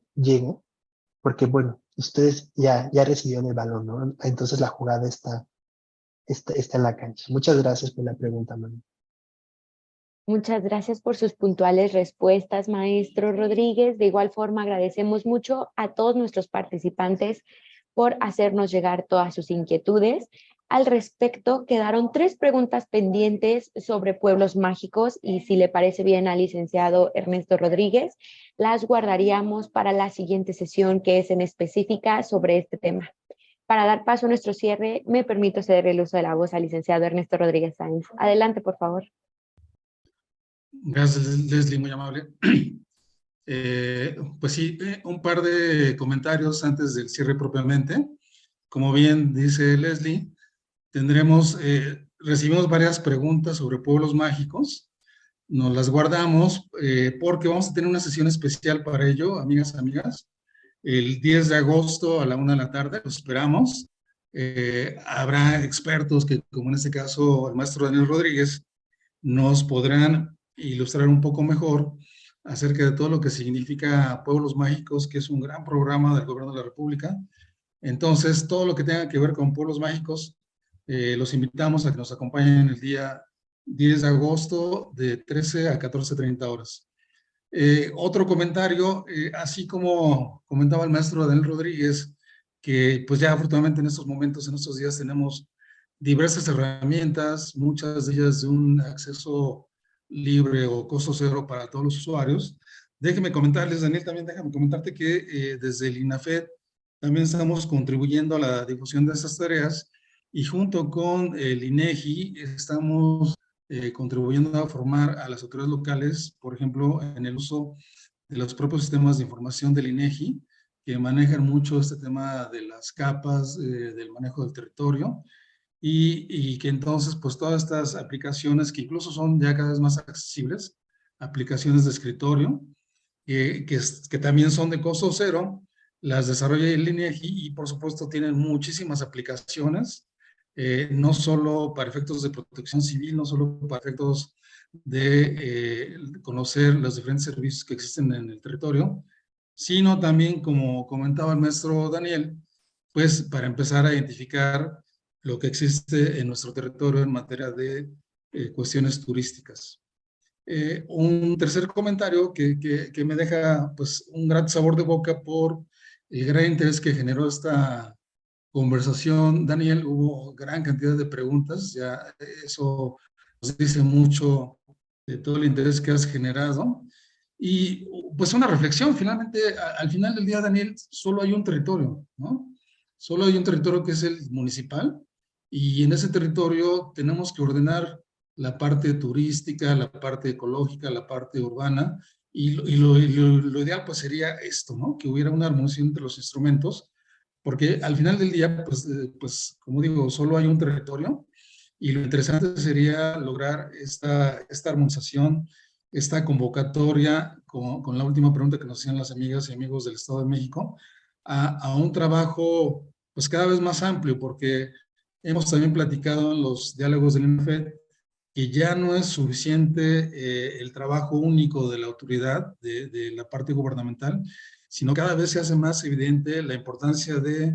porque, bueno, ustedes ya recibieron el balón, ¿no? Entonces la jugada está en la cancha. Muchas gracias por la pregunta, Manu. Muchas gracias por sus puntuales respuestas, maestro Rodríguez. De igual forma, agradecemos mucho a todos nuestros participantes por hacernos llegar todas sus inquietudes. Al respecto, quedaron 3 preguntas pendientes sobre pueblos mágicos y si le parece bien al licenciado Ernesto Rodríguez, las guardaríamos para la siguiente sesión que es en específica sobre este tema. Para dar paso a nuestro cierre, me permito ceder el uso de la voz al licenciado Ernesto Rodríguez Sáenz. Adelante, por favor. Gracias, Leslie, muy amable. Pues sí, un par de comentarios antes del cierre propiamente. Como bien dice Leslie, recibimos varias preguntas sobre pueblos mágicos. Nos las guardamos porque vamos a tener una sesión especial para ello, amigas, el 10 de agosto a la 1 de la tarde, los esperamos. Habrá expertos que, como en este caso el maestro Daniel Rodríguez, nos podrán ilustrar un poco mejor acerca de todo lo que significa Pueblos Mágicos, que es un gran programa del Gobierno de la República. Entonces, todo lo que tenga que ver con Pueblos Mágicos, los invitamos a que nos acompañen el día 10 de agosto de 13 a 14:30 horas. Otro comentario, así como comentaba el maestro Daniel Rodríguez, que pues ya afortunadamente en estos momentos, en estos días tenemos diversas herramientas, muchas de ellas de un acceso libre o costo cero para todos los usuarios. Déjeme comentarles, Daniel, también déjame comentarte que desde el INAFED también estamos contribuyendo a la difusión de estas tareas y junto con el INEGI estamos contribuyendo a formar a las autoridades locales, por ejemplo, en el uso de los propios sistemas de información del INEGI, que manejan mucho este tema de las capas, del manejo del territorio, y que entonces, pues todas estas aplicaciones que incluso son ya cada vez más accesibles, aplicaciones de escritorio, que también son de costo cero, las desarrolla el INEGI y por supuesto tienen muchísimas aplicaciones, no solo para efectos de protección civil, no solo para efectos de conocer los diferentes servicios que existen en el territorio, sino también, como comentaba el maestro Daniel, pues para empezar a identificar lo que existe en nuestro territorio en materia de cuestiones turísticas. Un tercer comentario que me deja pues un gran sabor de boca por el gran interés que generó esta conversación, Daniel. Hubo gran cantidad de preguntas, ya eso nos dice mucho de todo el interés que has generado. Y pues una reflexión, finalmente, al final del día, Daniel, solo hay un territorio, ¿no? Solo hay un territorio que es el municipal, y en ese territorio tenemos que ordenar la parte turística, la parte ecológica, la parte urbana, y lo ideal pues sería esto, ¿no? Que hubiera una armonización entre los instrumentos, porque al final del día, pues como digo, solo hay un territorio, y lo interesante sería lograr esta armonización, esta convocatoria, con la última pregunta que nos hacían las amigas y amigos del Estado de México, a un trabajo pues cada vez más amplio, porque hemos también platicado en los diálogos del INAFED que ya no es suficiente el trabajo único de la autoridad, de la parte gubernamental, sino cada vez se hace más evidente la importancia de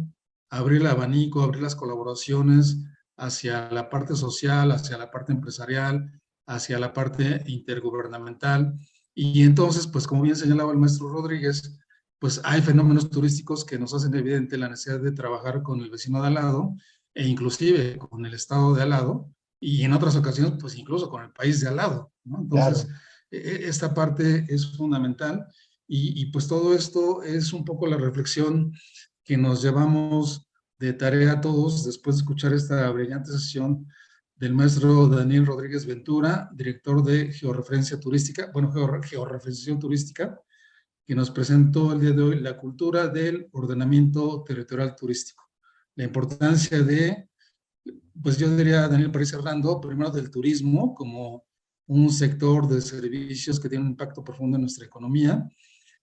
abrir el abanico, abrir las colaboraciones hacia la parte social, hacia la parte empresarial, hacia la parte intergubernamental. Y entonces, pues como bien señalaba el maestro Rodríguez, pues hay fenómenos turísticos que nos hacen evidente la necesidad de trabajar con el vecino de al lado e inclusive con el estado de al lado, y en otras ocasiones, pues incluso con el país de al lado, ¿no? Entonces, Claro. Esta parte es fundamental, y pues todo esto es un poco la reflexión que nos llevamos de tarea todos después de escuchar esta brillante sesión del maestro Daniel Rodríguez Ventura, director de Georreferencia Turística, bueno, Georreferenciación Turística, que nos presentó el día de hoy la cultura del ordenamiento territorial turístico. La importancia de, pues yo diría, Daniel, para ir cerrando, primero del turismo como un sector de servicios que tiene un impacto profundo en nuestra economía.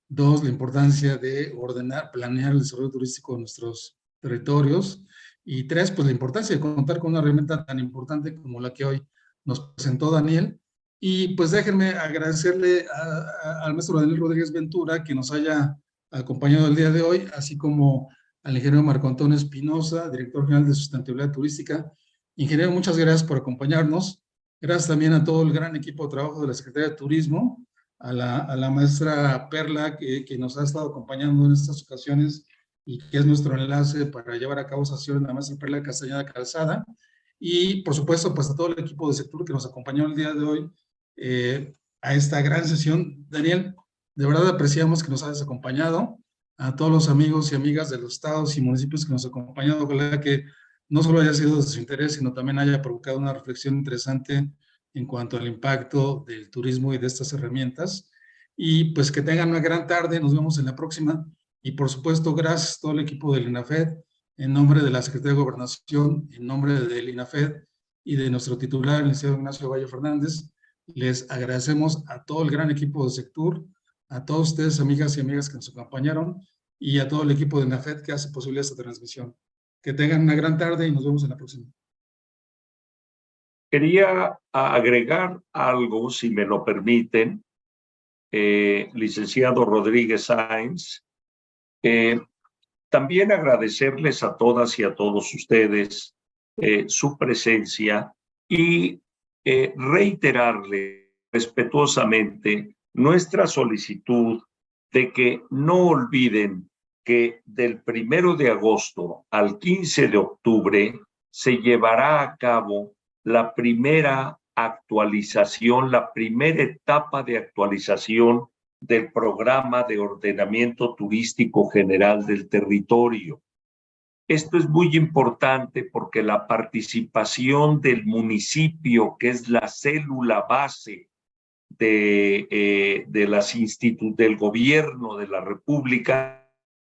Dos, la importancia de ordenar, planear el desarrollo turístico de nuestros territorios. Y tres, pues la importancia de contar con una herramienta tan importante como la que hoy nos presentó Daniel. Y pues déjenme agradecerle al maestro Daniel Rodríguez Ventura que nos haya acompañado el día de hoy, así como al ingeniero Marco Antonio Espinosa, director general de Sustentabilidad Turística. Ingeniero, muchas gracias por acompañarnos. Gracias también a todo el gran equipo de trabajo de la Secretaría de Turismo, a la maestra Perla que nos ha estado acompañando en estas ocasiones y que es nuestro enlace para llevar a cabo sesiones, la maestra Perla Castañeda Calzada, y por supuesto pues a todo el equipo de sector que nos acompañó el día de hoy a esta gran sesión. Daniel, de verdad apreciamos que nos hayas acompañado, a todos los amigos y amigas de los estados y municipios que nos han acompañado, ojalá que no solo haya sido de su interés, sino también haya provocado una reflexión interesante en cuanto al impacto del turismo y de estas herramientas. Y pues que tengan una gran tarde, nos vemos en la próxima. Y por supuesto, gracias a todo el equipo del INAFED, en nombre de la Secretaría de Gobernación, en nombre del INAFED y de nuestro titular, el licenciado Ignacio Valle Fernández, les agradecemos a todo el gran equipo de Sectur, a todos ustedes, amigas y amigas que nos acompañaron, y a todo el equipo de INAFED que hace posible esta transmisión. Que tengan una gran tarde y nos vemos en la próxima. Quería agregar algo, si me lo permiten, licenciado Rodríguez Sáenz. También agradecerles a todas y a todos ustedes su presencia y reiterarle respetuosamente nuestra solicitud de que no olviden que del 1 de agosto al 15 de octubre se llevará a cabo la primera actualización, la primera etapa de actualización del programa de ordenamiento turístico general del territorio. Esto es muy importante porque la participación del municipio, que es la célula base del gobierno de la República,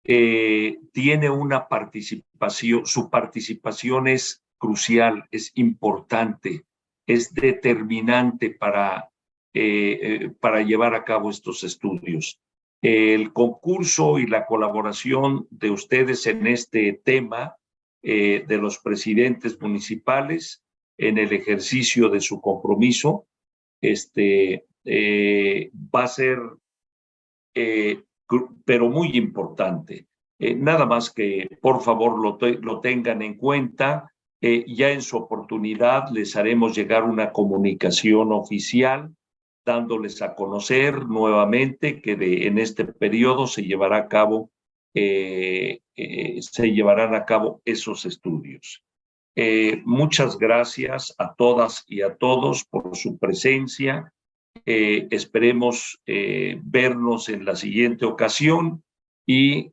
tiene una participación, su participación es crucial, es importante, es determinante para llevar a cabo estos estudios. El concurso y la colaboración de ustedes en este tema de los presidentes municipales en el ejercicio de su compromiso va a ser pero muy importante. Nada más que por favor lo tengan en cuenta. Ya en su oportunidad les haremos llegar una comunicación oficial dándoles a conocer nuevamente que en este periodo se llevarán a cabo esos estudios. Muchas gracias a todas y a todos por su presencia. Esperemos vernos en la siguiente ocasión y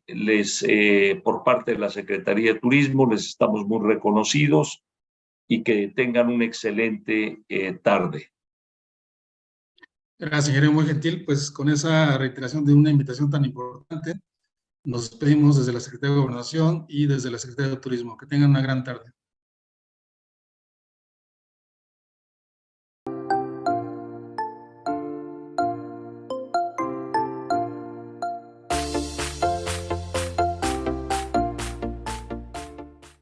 por parte de la Secretaría de Turismo les estamos muy reconocidos y que tengan una excelente tarde. Gracias, ingeniero, muy gentil. Pues con esa reiteración de una invitación tan importante, nos despedimos desde la Secretaría de Gobernación y desde la Secretaría de Turismo. Que tengan una gran tarde.